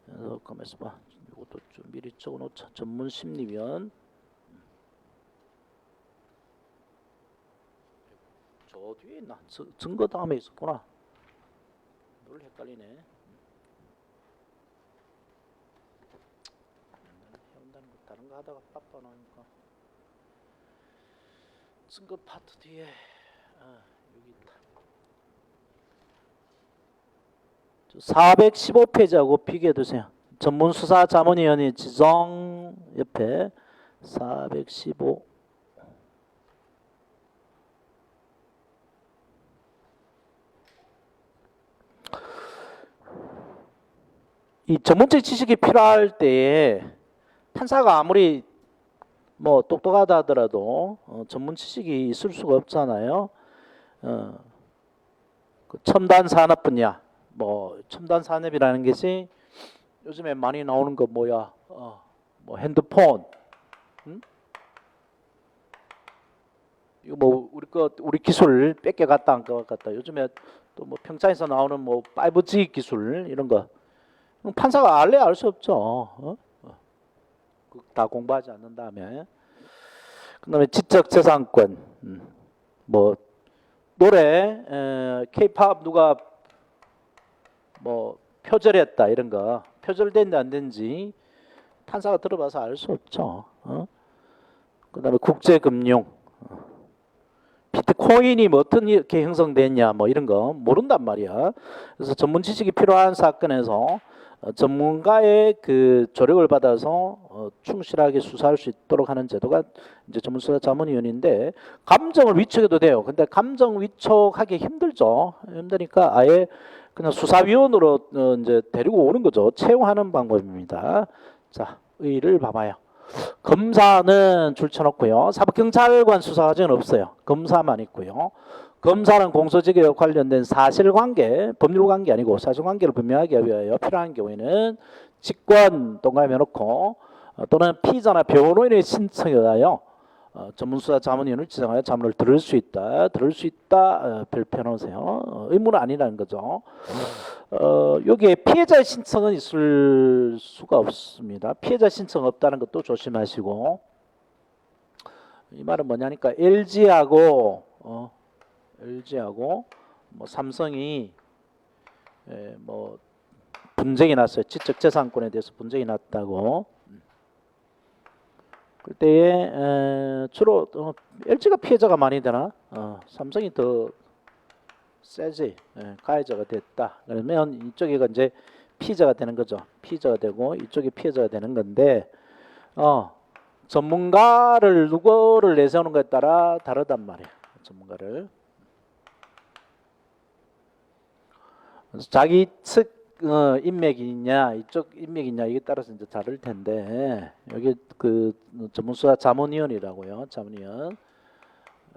그래서 가만있어 봐. 이것도 좀 미리 적어놓자. 전문 심리위원. 저 뒤에 있나? 증거 다음에 있었구나. 늘 헷갈리네. 해온다는 거 다른 거 하다가 바빠 나니까. 증거 파트 뒤에 여기 있다. 415페이지하고 비교해 두세요. 전문수사자문위원회 지정 옆에 415. 이 전문적 지식이 필요할 때에 판사가 아무리 뭐 똑똑하다 하더라도 전문 지식이 있을 수가 없잖아요. 그 첨단 산업 분야, 뭐 첨단 산업이라는 것이 요즘에 많이 나오는 거 뭐야? 뭐 핸드폰, 응? 이거 뭐 우리 기술 뺏겨갔다 안 뺏겨갔다. 요즘에 또 뭐 평창에서 나오는 뭐 5G 기술 이런 거 판사가 알래 알 수 없죠. 다 공부하지 않는 다음에. 그다음에 지적재산권, 뭐 노래, K-팝 누가 뭐 표절했다 이런 거 표절된지 안 된지 판사가 들어봐서 알 수 없죠. 그다음에 국제금융, 비트코인이 뭐 어떻게 형성됐냐 뭐 이런 거 모른단 말이야. 그래서 전문 지식이 필요한 사건에서 전문가의 그 조력을 받아서 충실하게 수사할 수 있도록 하는 제도가 이제 전문수사자문위원회인데 감정을 위촉해도 돼요. 근데 감정 위촉하기 힘들죠. 힘드니까 아예 그냥 수사위원으로 이제 데리고 오는 거죠. 채용하는 방법입니다. 자, 의의를 봐봐요. 검사는 줄쳐놓고요. 사법경찰관 수사 과정은 없어요. 검사만 있고요. 검사는 공소시효에 관련된 사실관계, 법률관계 아니고 사실관계를 분명하게 위하여 필요한 경우에는 직권 동감해놓고 또는 피의자나 변호인의 신청에 의하여 전문수사 자문위원을 지정하여 자문을 들을 수 있다. 별표해놓으세요. 의무는 아니라는 거죠. 여기에 피해자의 신청은 있을 수가 없습니다. 피해자 신청 없다는 것도 조심하시고, 이 말은 뭐냐니까 LG하고 뭐 삼성이 뭐 분쟁이 났어요. 지적재산권에 대해서 분쟁이 났다고. 그때에 주로 LG가 피해자가 많이 되나? 삼성이 더 세지. 가해자가 됐다. 그러면 이쪽이 이제 피해자가 되는 거죠. 피해자가 되고 이쪽이 피해자가 되는 건데 전문가를 누구를 내세우는 것에 따라 다르단 말이야. 전문가를. 그래서 자기 측 인맥이 있냐 이쪽 인맥이 있냐 이게 따라서 이제 다를 텐데 여기 그 전문수사 자문위원이라고요. 자문위원.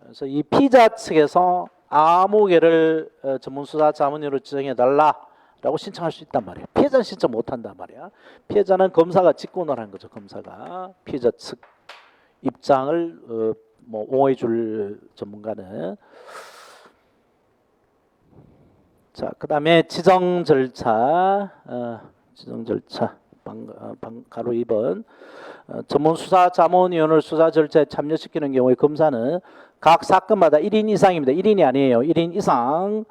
그래서 이 피의자 측에서 아무 개를 전문수사 자문위원으로 지정해 달라라고 신청할 수 있단 말이에요. 피해자는 신청 못 한단 말이야. 피해자는 검사가 직권을 하는 거죠. 검사가 피해자 측 입장을 뭐 옹호해 줄 전문가는. 자, 그다음에 지정 절차, 가로 2번 전문수사자문위원을 수사 절차에 참여시키는 경우에 검사는 각 사건마다 1인 이상입니다. 1인이 아니에요. 1인 이상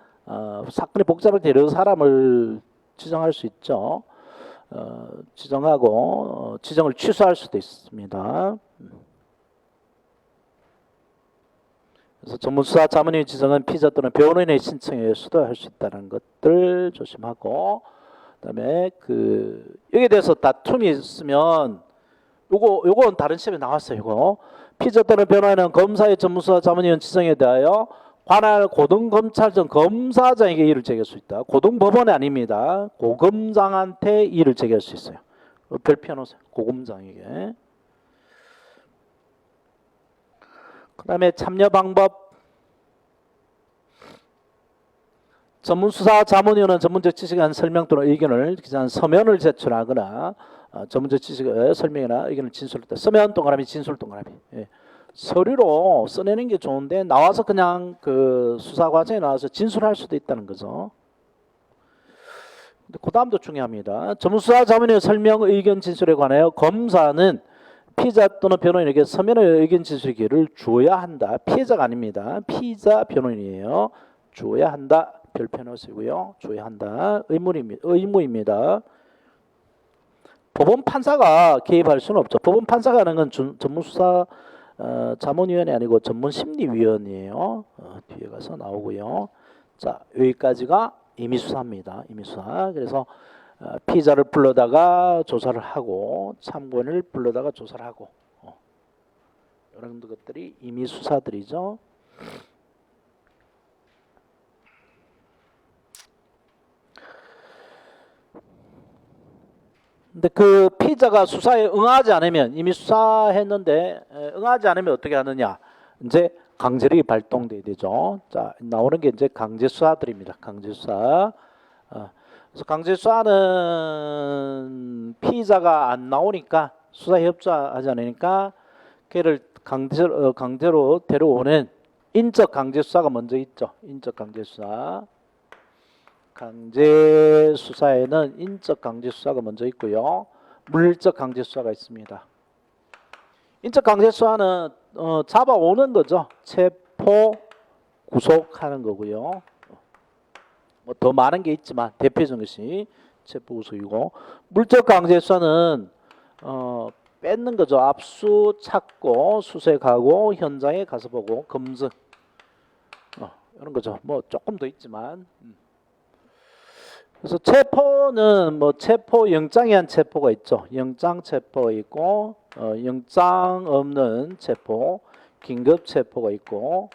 사건이 복잡할 때 여러 사람을 지정할 수 있죠. 지정하고 지정을 취소할 수도 있습니다. 그래서 전문수사 자문위원 지정은 피의자 또는 변호인의 신청에 의해서도 할 수 있다는 것들 조심하고, 그다음에 여기에 대해서 다툼이 있으면 요건 다른 시험에 나왔어요. 이거 피의자 또는 변호인은 검사의 전문수사 자문위원 지정에 대하여 관할 고등검찰청 검사장에게 이의를 제기할 수 있다. 고등법원이 아닙니다. 고검장한테 이의를 제기할 수 있어요. 별표 놓으세요. 고검장에게. 그 다음에 참여 방법. 전문수사 자문위원은 전문적 지식에 대한 설명 또는 의견을 기재한 서면을 제출하거나 전문적 지식의 설명이나 의견을 진술할 때 서면 동그라미 진술 동그라미. 서류로 써내는 게 좋은데 나와서 그냥 그 수사 과정에 나와서 진술할 수도 있다는 거죠. 그 다음도 중요합니다. 전문수사 자문위원 설명 의견 진술에 관하여 검사는 피의자 또는 변호인에게 서면의 의견 진술 기회를 주어야 한다. 피해자가 아닙니다. 피의자 변호인이에요. 주어야 한다. 별표 넣으시고요. 줘야 한다. 의무입니다. 법원 판사가 개입할 수는 없죠. 법원 판사가 하는 건 전문수사 자문위원회 아니고 전문심리위원회예요. 뒤에 가서 나오고요. 자, 여기까지가 임의수사입니다. 임의수사. 그래서 피의자를 불러다가 조사를 하고 참고인을 불러다가 조사를 하고 이런 것들이 임의수사들이죠. 근데 그 피의자가 수사에 응하지 않으면 이미 수사했는데 응하지 않으면 어떻게 하느냐? 이제 강제력이 발동돼야 되죠. 자, 나오는 게 이제 강제 수사들입니다. 강제 수사. 그래서 강제 수사는 피의자가 안 나오니까 수사에 협조하지 않으니까 걔를 강제로 데려오는 인적 강제 수사가 먼저 있죠. 인적 강제 수사. 강제 수사에는 인적 강제 수사가 먼저 있고요. 물적 강제 수사가 있습니다. 인적 강제 수사는 잡아오는 거죠. 체포, 구속하는 거고요. 뭐 더 많은 게 있지만 대표적인 것이 체포, 구속이고, 물적 강제 수사는 뺏는 거죠. 압수, 찾고, 수색하고, 현장에 가서 보고, 검증, 이런 거죠. 뭐 조금 더 있지만. 그래서 체포는 뭐 체포 영장에 한 체포가 있죠. 영장 체포 있고, 영장 없는 체포, 긴급 체포가 있고,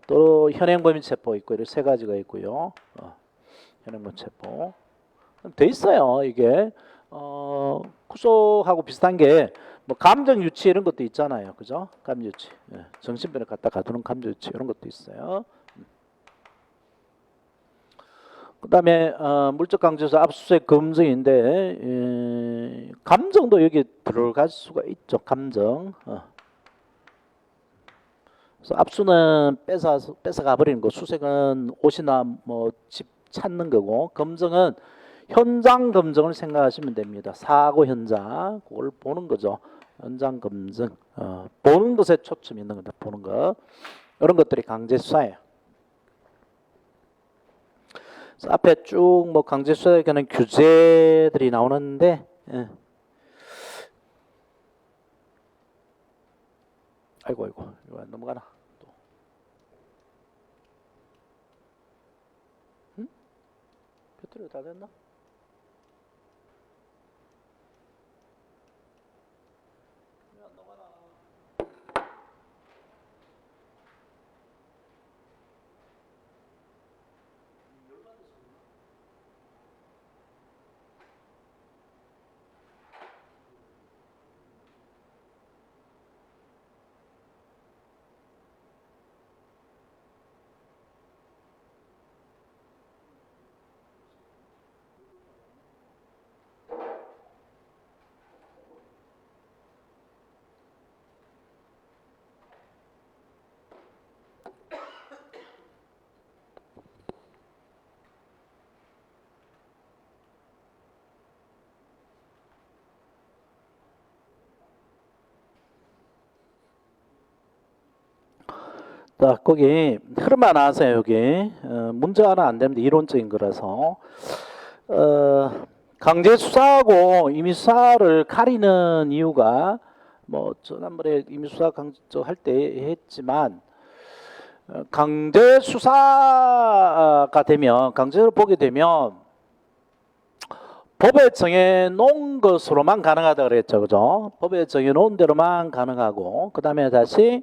또 현행범인 체포 있고, 이렇게 세 가지가 있고요. 현행범 체포 돼 있어요. 이게 구속하고 비슷한 게 뭐 감정 유치 이런 것도 있잖아요. 그죠? 감정 유치, 정신병을 갖다 가두는 감정 유치 이런 것도 있어요. 그다음에 물적 강제수 압수수색 검증인데 감정도 여기 들어갈 수가 있죠. 감정. 그래서 압수는 뺏어가 버리는 거, 수색은 옷이나 뭐 집 찾는 거고, 검증은 현장 검증을 생각하시면 됩니다. 사고 현장, 그걸 보는 거죠. 현장 검증, 보는 것에 초점이 있는 겁니다. 보는 거, 이런 것들이 강제 수사예요. 그래서 앞에 쭉 뭐 강제 수사에 관한 규제들이 나오는데, 아이고 이거 넘어가나? 또. 응? 배터리가 다 됐나? 자, 거기 흐름 하나 하세요. 여기 문제 하나 안 되는데 이론적인 거라서 강제 수사하고 임의 수사를 가리는 이유가 뭐 지난번에 임의 수사 할 때 했지만 강제 수사가 되면, 강제를 보게 되면 법에 정해놓은 것으로만 가능하다 그랬죠, 그죠? 법에 정해놓은 대로만 가능하고, 그 다음에 다시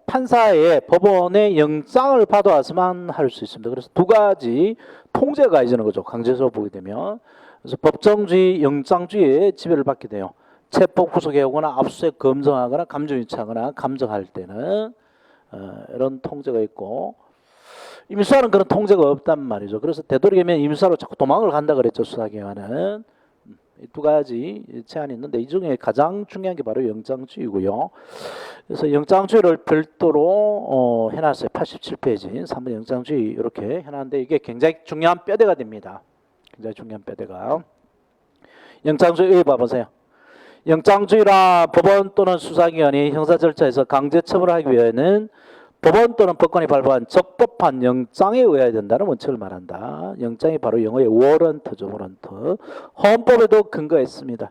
판사의 법원의 영장을 받아와서만 할 수 있습니다. 그래서 두 가지 통제가 가해지는 거죠. 강제수사 보게 되면. 그래서 법정주의, 영장주의에 지배를 받게 돼요. 체포 구속해오거나 압수수색 검증하거나 감정 유치하거나 감정할 때는 이런 통제가 있고, 임수사는 그런 통제가 없단 말이죠. 그래서 되도록이면 임수사로 자꾸 도망을 간다 그랬죠. 수사기관은. 두 가지 제한이 있는데 이 중에 가장 중요한 게 바로 영장주의고요. 그래서 영장주의를 별도로 해놨어요. 87페이지 3번 영장주의 이렇게 해놨는데 이게 굉장히 중요한 뼈대가 됩니다. 굉장히 중요한 뼈대가. 영장주의 봐보세요. 영장주의라 법원 또는 수사기관이 형사 절차에서 강제 처벌하기 위해는 법원 또는 법관이 발부한 적법한 영장에 의해야 된다는 원칙을 말한다. 영장이 바로 영어의 워런트죠. 워런트. 헌법에도 근거했습니다.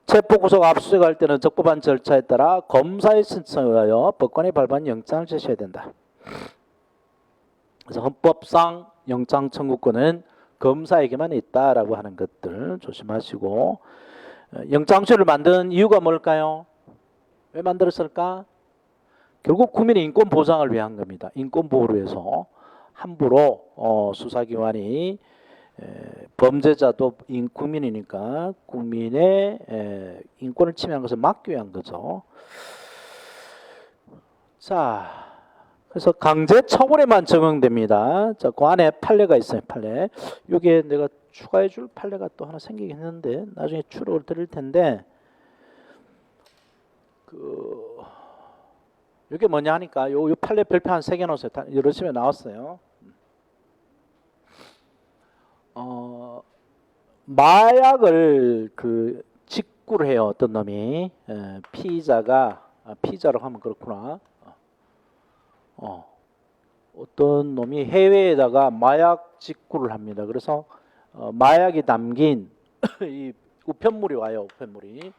체포 구속 압수수색할 때는 적법한 절차에 따라 검사의 신청에 의하여 법관이 발부한 영장을 제시해야 된다. 그래서 헌법상 영장 청구권은 검사에게만 있다라고 하는 것들 조심하시고, 영장주의를 만든 이유가 뭘까요? 왜 만들었을까? 결국 국민의 인권 보장을 위한 겁니다. 인권 보호를 위해서 함부로 수사기관이 범죄자도 국민이니까 국민의 인권을 침해한 것을 막기 위한 거죠. 자, 그래서 강제 처벌에만 적용됩니다. 자, 그 안에 판례가 있어요. 판례. 이게 내가 추가해 줄 판례가 또 하나 생기긴 했는데 나중에 추록을 드릴 텐데 이게 뭐냐 하니까 요 판례 별표 한 3개 넣었어요. 여러 시에 나왔어요. 마약을 직구를 해요. 어떤 놈이 피의자로 하면 그렇구나. 어떤 놈이 해외에다가 마약 직구를 합니다. 그래서 마약이 담긴 이 우편물이 와요. 우편물이.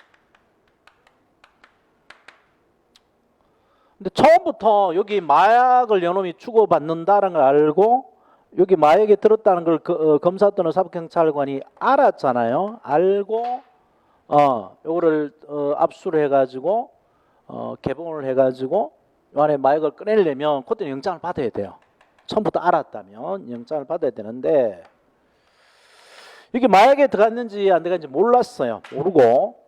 근데 처음부터 여기 마약을 요놈이 주고받는다는 걸 알고 여기 마약이 들었다는 걸 검사 또는 사법경찰관이 알았잖아요. 알고 요거를 압수를 해가지고 개봉을 해가지고 요 안에 마약을 꺼내려면 그때 영장을 받아야 돼요. 처음부터 알았다면 영장을 받아야 되는데 이게 마약에 들어갔는지 안 들어갔는지 몰랐어요. 모르고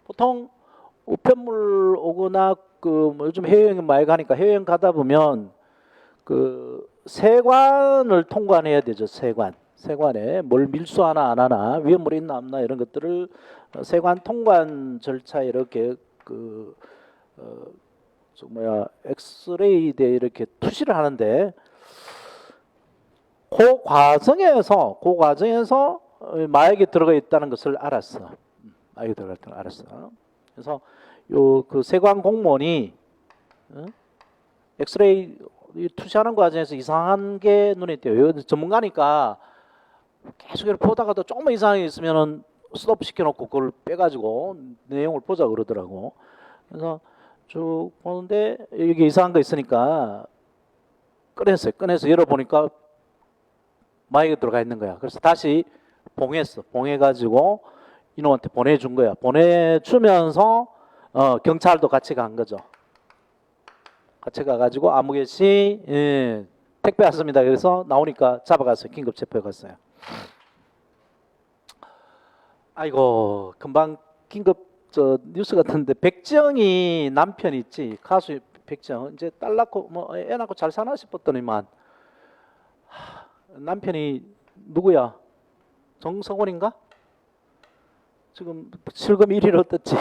보통 우편물 오거나 뭐 요즘 해외여행 마약 하니까 해외여행 가다 보면 세관을 통관해야 되죠. 세관에 뭘 밀수하나 안 하나 위험물이 있나 없나 이런 것들을 세관 통관 절차에 이렇게 엑스레이에 이렇게 투시를 하는데 그 과정에서 마약이 들어가 있다는 것을 알았어. 마약이 들어갔다는 걸 알았어. 그래서 세관 공무원이 엑스레이 투시하는 과정에서 이상한 게 눈에 띄어요. 전문가니까 계속 이렇게 보다가도 조금만 이상하게 있으면은 스톱 시켜놓고 그걸 빼가지고 내용을 보자 그러더라고. 그래서 쭉 보는데 이게 이상한 거 있으니까 꺼냈어요. 꺼내서 열어보니까 마약이 들어가 있는 거야. 그래서 다시 봉해가지고 이놈한테 보내준 거야. 보내주면서 경찰도 같이 간 거죠. 같이 가가지고 아무개시 택배 왔습니다. 그래서 나오니까 잡아갔어요. 긴급 체포해 갔어요. 아이고 금방 긴급 뉴스 같은데 백지영이 남편 있지 가수 백지영 이제 딸 낳고 애 낳고 잘 사나 싶었더니만 남편이 누구야? 정성원인가? 지금 실검 1위로 떴지.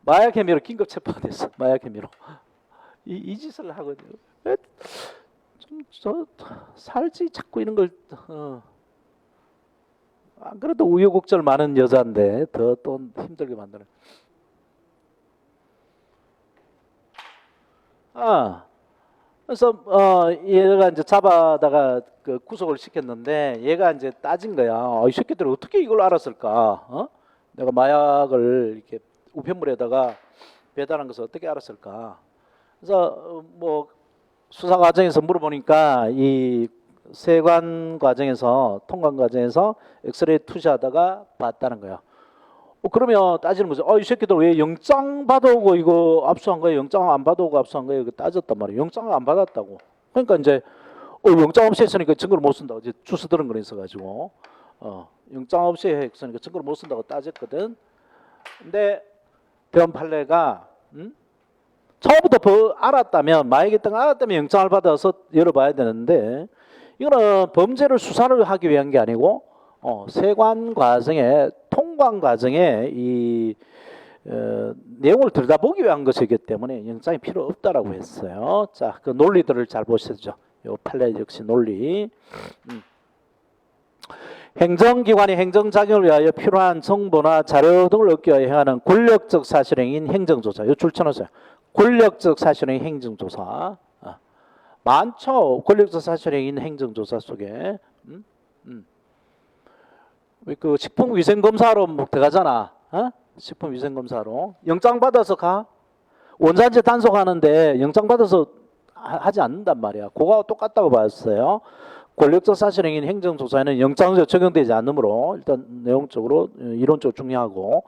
마약 혐의로 긴급 체포가 됐어. 마약 혐의로. 이 짓을 하거든요. 좀 살지 자꾸 이런 걸 안 그래도 우여곡절 많은 여자인데 더 또 힘들게 만드는. 그래서 얘가 이제 잡아다가 구속을 시켰는데 얘가 이제 따진 거야. 이 새끼들 어떻게 이걸 알았을까? 내가 마약을 이렇게 우편물에다가 배달한 것을 어떻게 알았을까? 그래서 뭐 수사 과정에서 물어보니까 이 세관 과정에서 통관 과정에서 엑스레이 투시하다가 봤다는 거야. 그러면 따지는 거죠. 이 새끼들 왜 영장 받아오고 이거 압수한 거예요? 영장 안 받아오고 압수한 거예요? 따졌단 말이에요. 영장을 안 받았다고. 그러니까 이제 영장 없이 했으니까 증거를 못 쓴다고 이제 주스 들은 거 있어가지고 영장 없이 했으니까 증거를 못 쓴다고 따졌거든. 근데 대원 판례가 처음부터 알았다면 마약이 있다는 걸 알았다면 영장을 받아서 열어봐야 되는데 이거는 범죄를 수사를 하기 위한 게 아니고 세관 과정에 통관 과정에 이 내용을 들여다보기 위한 것이기 때문에 영장이 필요 없다라고 했어요. 자, 그 논리들을 잘 보시죠. 요 판례 역시 논리. 행정기관이 행정작용을 위하여 필요한 정보나 자료 등을 얻기 위하여 행하는 권력적 사실행위인 행정조사. 요 줄쳐놓으세요. 권력적 사실행위 행정조사. 많죠. 권력적 사실행위인 행정조사 속에. 그 식품위생검사로 들어가잖아. 식품위생검사로. 영장 받아서 가. 원산지 단속하는데 영장 받아서 하지 않는단 말이야. 그거와 똑같다고 봤어요. 권력적 사실행위인 행정조사에는 영장이 적용되지 않으므로 일단 내용적으로 이론적으로 중요하고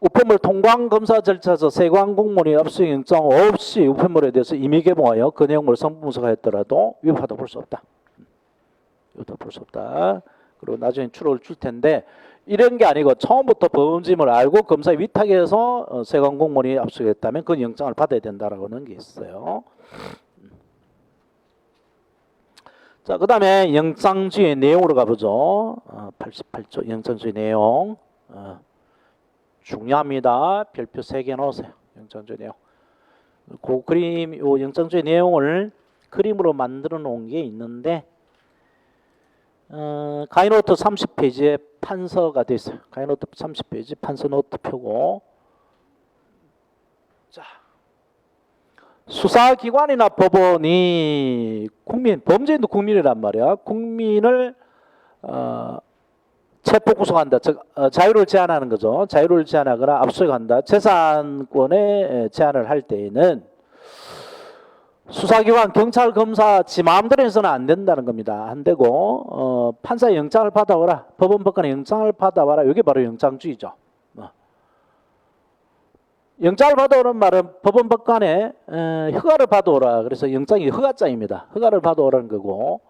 우편물 통관 검사 절차에서 세관 공무원이 압수수색 영장 없이 우편물에 대해서 임의 개봉하여 그 내용을 성분 분석하였더라도 위법하다고 볼 수 없다. 이것도 볼 수 없다. 그리고 나중에 추록을 줄 텐데 이런 게 아니고 처음부터 범죄임을 알고 검사의 위탁에서 세관 공무원이 압수했다면 그 영장을 받아야 된다라고 하는 게 있어요. 자, 그 다음에 영장주의 내용으로 가보죠. 88조 영장주의 내용. 중요합니다. 별표 3개 넣으세요. 영장주의 내용. 그 그림, 요 영장주의 내용을 그림으로 만들어 놓은 게 있는데, 가이노트 30페이지에 판서가 되어 있어요. 가이노트 30페이지 판서 노트 펴고, 자, 수사기관이나 법원이 범죄인도 국민이란 말이야. 국민을 체포 구속한다. 즉 자유를 제한하는 거죠. 자유를 제한하거나 압수수색한다. 재산권의 제한을 할 때에는 수사기관, 경찰, 검사 지 마음대로 해서는 안 된다는 겁니다. 안 되고 판사의 영장을 받아와라. 법원 법관의 영장을 받아와라. 이게 바로 영장주의죠. 영장을 받아오는 말은 법원 법관의 허가를 받아오라. 그래서 영장이 허가장입니다. 허가를 받아오라는 거고,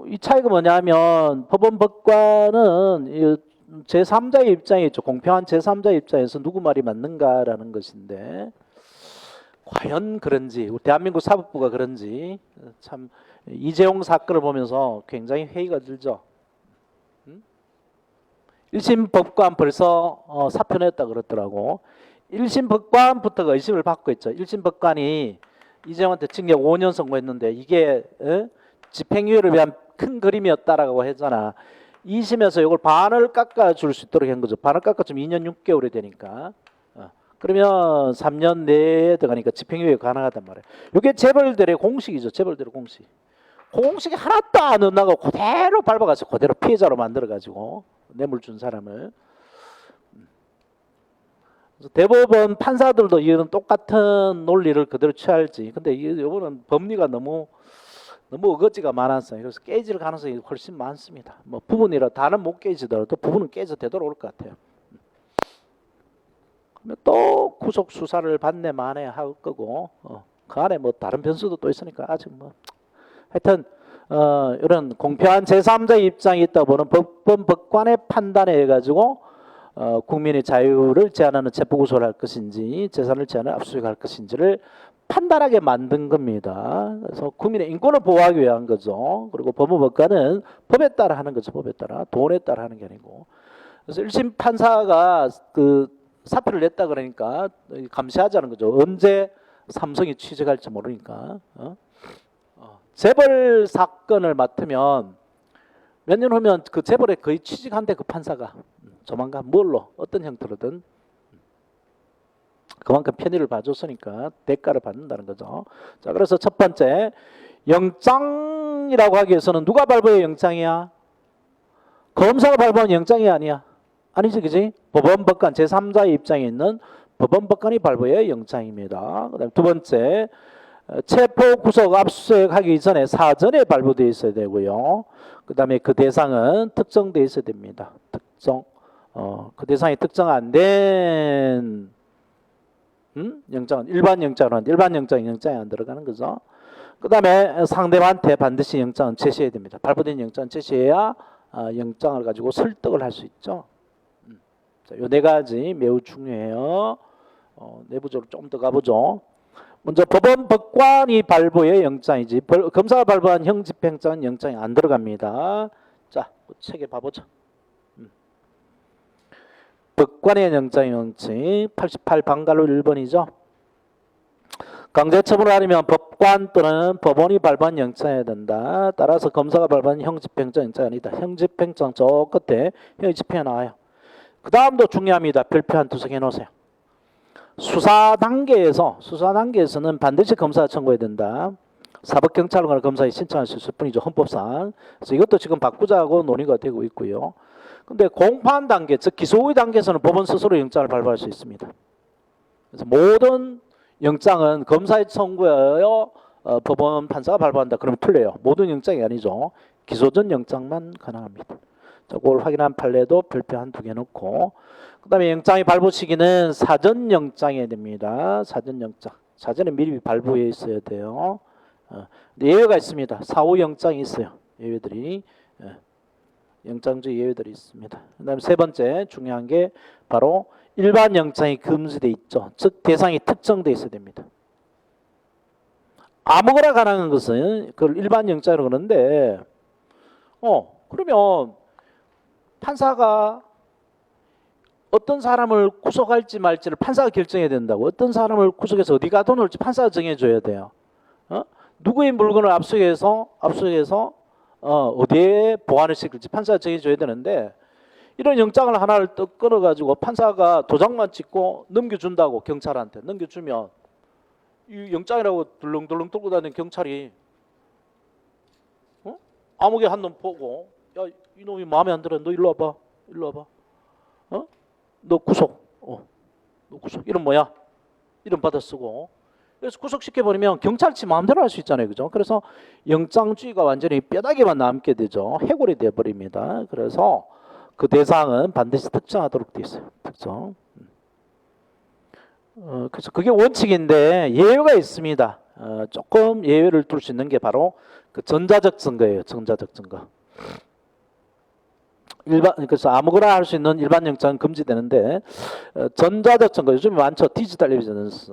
이 차이가 뭐냐면 법원 법관은 제3자의 입장에 있죠. 공평한 제3자의 입장에서 누구 말이 맞는가라는 것인데, 과연 그런지, 우리 대한민국 사법부가 그런지 참 이재용 사건을 보면서 굉장히 회의가 들죠. 1심 법관 벌써 사표 냈다 그러더라고. 1심 법관부터가 의심을 받고 있죠. 1심 법관이 이재용한테 징역 5년 선고했는데 이게 집행유예를 위한 큰 그림이었다라고 했잖아. 2심에서 이걸 반을 깎아줄 수 있도록 한 거죠. 반을 깎아주면 2년 6개월이 되니까. 그러면 3년 내에 들어가니까 집행유예 가능하단 말이에요. 이게 재벌들의 공식이죠. 재벌들의 공식. 공식이 하나도 안 엇나고 그대로 밟아가지고 그대로 피해자로 만들어가지고 뇌물 준 사람을. 그래서 대법원 판사들도 이런 똑같은 논리를 그대로 취할지. 근데 이거는 법리가 너무 어거지가 많았어요. 그래서 깨질 가능성이 훨씬 많습니다. 뭐 부분이라 다는 못 깨지더라도 부분은 깨져 되돌아올 것 같아요. 그러면 또 구속 수사를 받네 마네 할 거고, 그 안에 뭐 다른 변수도 또 있으니까 아직 뭐 하여튼 이런 공평한 제3자의 입장이 있다 보는 법원 법관의 판단에 의해 가지고 국민의 자유를 제한하는 체포구속을 할 것인지 재산을 제한하는 압수수색을 할 것인지를 판단하게 만든 겁니다. 그래서 국민의 인권을 보호하기 위한 거죠. 그리고 법원 법관은 법에 따라 하는 거죠. 법에 따라, 돈에 따라 하는 게 아니고. 그래서 1심 판사가 그 사표를 냈다 그러니까 감시하자는 거죠. 언제 삼성이 취직할지 모르니까. 재벌 사건을 맡으면 몇 년 후면 그 재벌에 거의 취직한대 그 판사가. 조만간 뭘로 어떤 형태로든 그만큼 편의를 봐줬으니까 대가를 받는다는 거죠. 자, 그래서 첫 번째 영장이라고 하기 위해서는 누가 발부해야 영장이야? 검사가 발부한 영장이 아니야. 아니지, 그지? 법원 법관 제3자의 입장에 있는 법원 법관이 발부해야 영장입니다. 그다음 두 번째 체포 구속 압수수색하기 이전에 사전에 발부되어 있어야 되고요. 그다음에 그 대상은 특정되어 있어야 됩니다. 특정. 그 대상이 특정 안 된 영장은 일반 영장으로 하는데 일반 영장이 안 들어가는 거죠. 그다음에 상대방한테 반드시 영장은 제시해야 됩니다. 발부된 영장은 제시해야 영장을 가지고 설득을 할 수 있죠. 자, 요 네 가지 매우 중요해요. 내부적으로 좀 더 가보죠. 먼저 법원 법관이 발부의 영장이지 검사가 발부한 형집행장은 영장이 안 들어갑니다. 자, 책에 봐보죠. 법관의 영장의 원칙 88 방갈로 1번이죠. 강제처분을 하려면 법관 또는 법원이 발부한 영장이어야 된다. 따라서 검사가 발부한 형집행정 영장이 아니다. 형집행정 저 끝에 형집행이 나와요. 그 다음도 중요합니다. 별표 한 두세 개 놓으세요. 수사 단계에서는 반드시 검사가 청구해야 된다. 사법경찰관을 검사에 신청할 수 있을 뿐이죠. 헌법상. 그래서 이것도 지금 바꾸자고 논의가 되고 있고요. 근데 공판 단계, 즉 기소의 단계에서는 법원 스스로 영장을 발부할 수 있습니다. 그래서 모든 영장은 검사의 청구하여 법원 판사가 발부한다. 그러면 틀려요. 모든 영장이 아니죠. 기소전 영장만 가능합니다. 자, 그걸 확인한 판례도 별표 한 두 개 넣고, 그 다음에 영장의 발부 시기는 사전 영장이 됩니다. 사전 영장. 사전에 미리 발부해 있어야 돼요. 근데 예외가 있습니다. 사후 영장이 있어요. 예외들이 영장주의 예외들이 있습니다. 그다음에 세 번째 중요한 게 바로 일반 영장이 금지돼 있죠. 즉 대상이 특정돼 있어야 됩니다. 아무거나 가능한 것은 그걸 일반 영장이라고 그러는데 그러면 판사가 어떤 사람을 구속할지 말지를 판사가 결정해야 된다고. 어떤 사람을 구속해서 어디 가둬놓을지 판사가 정해줘야 돼요. 누구의 물건을 압수해서 어디에 보관을 시킬지 판사가 정해줘야 되는데 이런 영장을 하나를 떡 끊어가지고 판사가 도장만 찍고 넘겨준다고 경찰한테 넘겨주면 이 영장이라고 덜렁덜렁 들고 다니는 경찰이 아무개 한 놈 보고 야 이놈이 마음에 안 들어 너 일로 와봐 너 구속 너 구속 이름 뭐야 이름 받아 쓰고 그래서 구속시켜버리면 경찰치 마음대로 할 수 있잖아요. 그죠? 그래서 영장주의가 완전히 뼈다귀만 남게 되죠. 해골이 돼버립니다. 그래서 그 대상은 반드시 특정하도록 되어 있어요. 특정. 그래서 그게 원칙인데 예외가 있습니다. 조금 예외를 둘 수 있는 게 바로 그 전자적 증거예요. 전자적 증거. 그래서 아무거나 할 수 있는 일반 영장은 금지되는데 전자적 증거 요즘에 많죠. 디지털 에비던스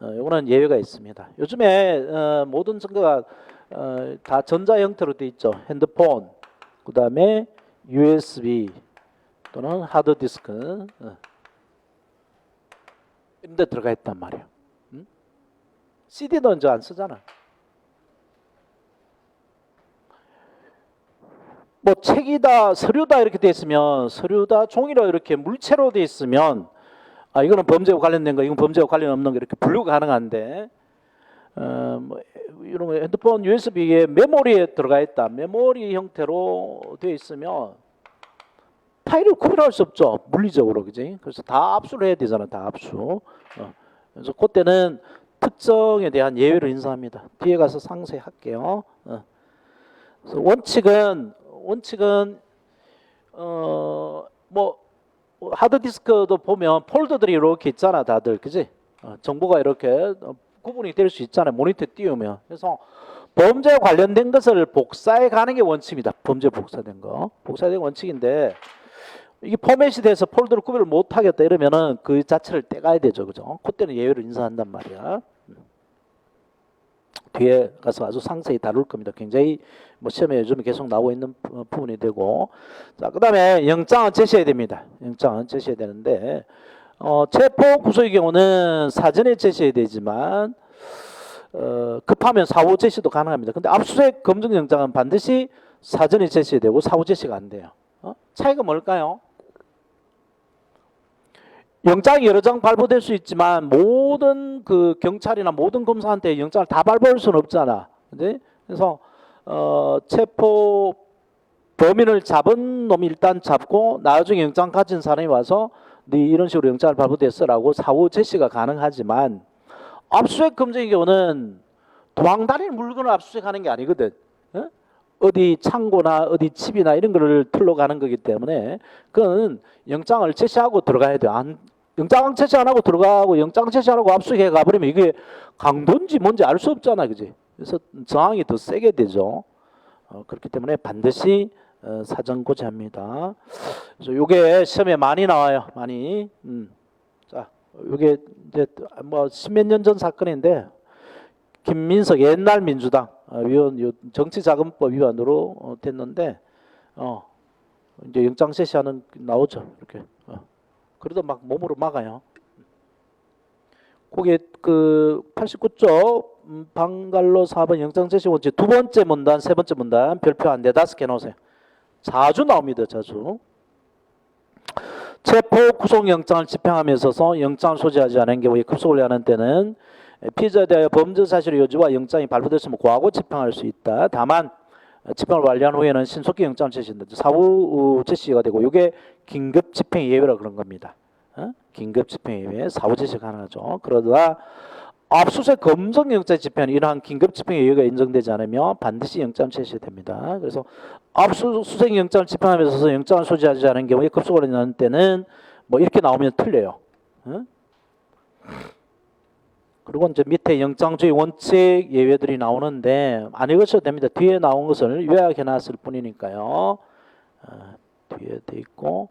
이거는 예외가 있습니다. 요즘에 모든 증거가 다 전자 형태로 되어 있죠. 핸드폰, 그 다음에 USB 또는 하드디스크 이런 데 들어가 있단 말이에요. CD는 이제 안 쓰잖아. 뭐 책이다 서류다 이렇게 돼 있으면 서류다 종이로 이렇게 물체로 돼 있으면 이거는 범죄와 관련된 거 이건 범죄와 관련 없는 거 이렇게 분류가 가능한데 뭐 이런 거 핸드폰 USB에 메모리에 들어가 있다 메모리 형태로 돼 있으면 파일을 구별할 수 없죠 물리적으로 그지 그래서 다 압수를 해야 되잖아 다 압수 그래서 그때는 특정에 대한 예외를 인정합니다 뒤에 가서 상세히 할게요 그래서 원칙은 뭐 하드디스크도 보면 폴더들이 이렇게 있잖아 다들 그지 정보가 이렇게 구분이 될 수 있잖아요 모니터에 띄우면 그래서 범죄에 관련된 것을 복사해 가는 게 원칙입니다 범죄 복사된 거 복사된 원칙인데 이게 포맷이 돼서 폴더를 구별을 못 하겠다 이러면은 그 자체를 떼가야 되죠 그죠 그때는 예외를 인정한단 말이야 뒤에 가서 아주 상세히 다룰 겁니다. 굉장히 뭐 시험에 요즘 계속 나오고 있는 부분이 되고 자 그다음에 영장은 제시해야 됩니다. 영장은 제시해야 되는데 체포 구속의 경우는 사전에 제시해야 되지만 급하면 사후 제시도 가능합니다. 근데 압수수색 검증영장은 반드시 사전에 제시해야 되고 사후 제시가 안 돼요. 차이가 뭘까요? 영장이 여러 장 발부될 수 있지만 모든 그 경찰이나 모든 검사한테 영장을 다 발부할 수는 없잖아. 그래서 체포 범인을 잡은 놈이 일단 잡고 나중에 영장 가진 사람이 와서 네 이런 식으로 영장을 발부됐어라고 사후 제시가 가능하지만 압수수색 검증의 경우는 도망다니는 물건을 압수수색하는 게 아니거든. 어디 창고나 어디 집이나 이런 거를 틀러 가는 거기 때문에 그건 영장을 제시하고 들어가야 돼요. 영장 제시 안 하고 들어가고 영장 제시 안 하고 압수수색해 가버리면 이게 강도인지 뭔지 알 수 없잖아. 그지? 그래서 저항이 더 세게 되죠. 그렇기 때문에 반드시 사전 고지합니다. 그래서 요게 시험에 많이 나와요. 많이. 자, 요게 이제 뭐 십몇 년 전 사건인데 김민석 옛날 민주당 위원 정치자금법 위반으로 됐는데 이제 영장 제시하는 나오죠 이렇게 그래도 막 몸으로 막아요. 거기에 그 89조 방갈로 4번 영장 제시 원칙 두 번째 문단 세 번째 문단 별표 한 4-5개 넣으세요. 자주 나옵니다. 자주. 체포 구속영장을 집행함에 있어서 영장을 소지하지 않은 경우에 급속을 하는 때는 피의자에 대하여 범죄 사실의 여지와 영장이 발부됐으면 고하고 집행할 수 있다. 다만 집행을 완료한 후에는 신속히 영장을 제시한다. 사후 제시가 되고 이게 긴급 집행 예외라 그런 겁니다. 긴급 집행 예외 사후 제시가 가능하죠. 그러다 압수수색 검증영장 집행은 이러한 긴급 집행 예외가 인정되지 않으면 반드시 영장 제시됩니다. 그래서 압수수색 영장을 집행함에 있어서 영장을 소지하지 않은 경우에 급속을 하는 때는 뭐 이렇게 나오면 틀려요. 그리고 이제 밑에 영장주의 원칙 예외들이 나오는데 안 읽으셔도 됩니다. 뒤에 나온 것을 요약해 놨을 뿐이니까요. 뒤에 돼 있고.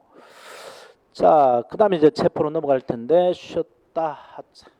자, 그다음에 이제 체포로 넘어갈 텐데 쉬었다 하자.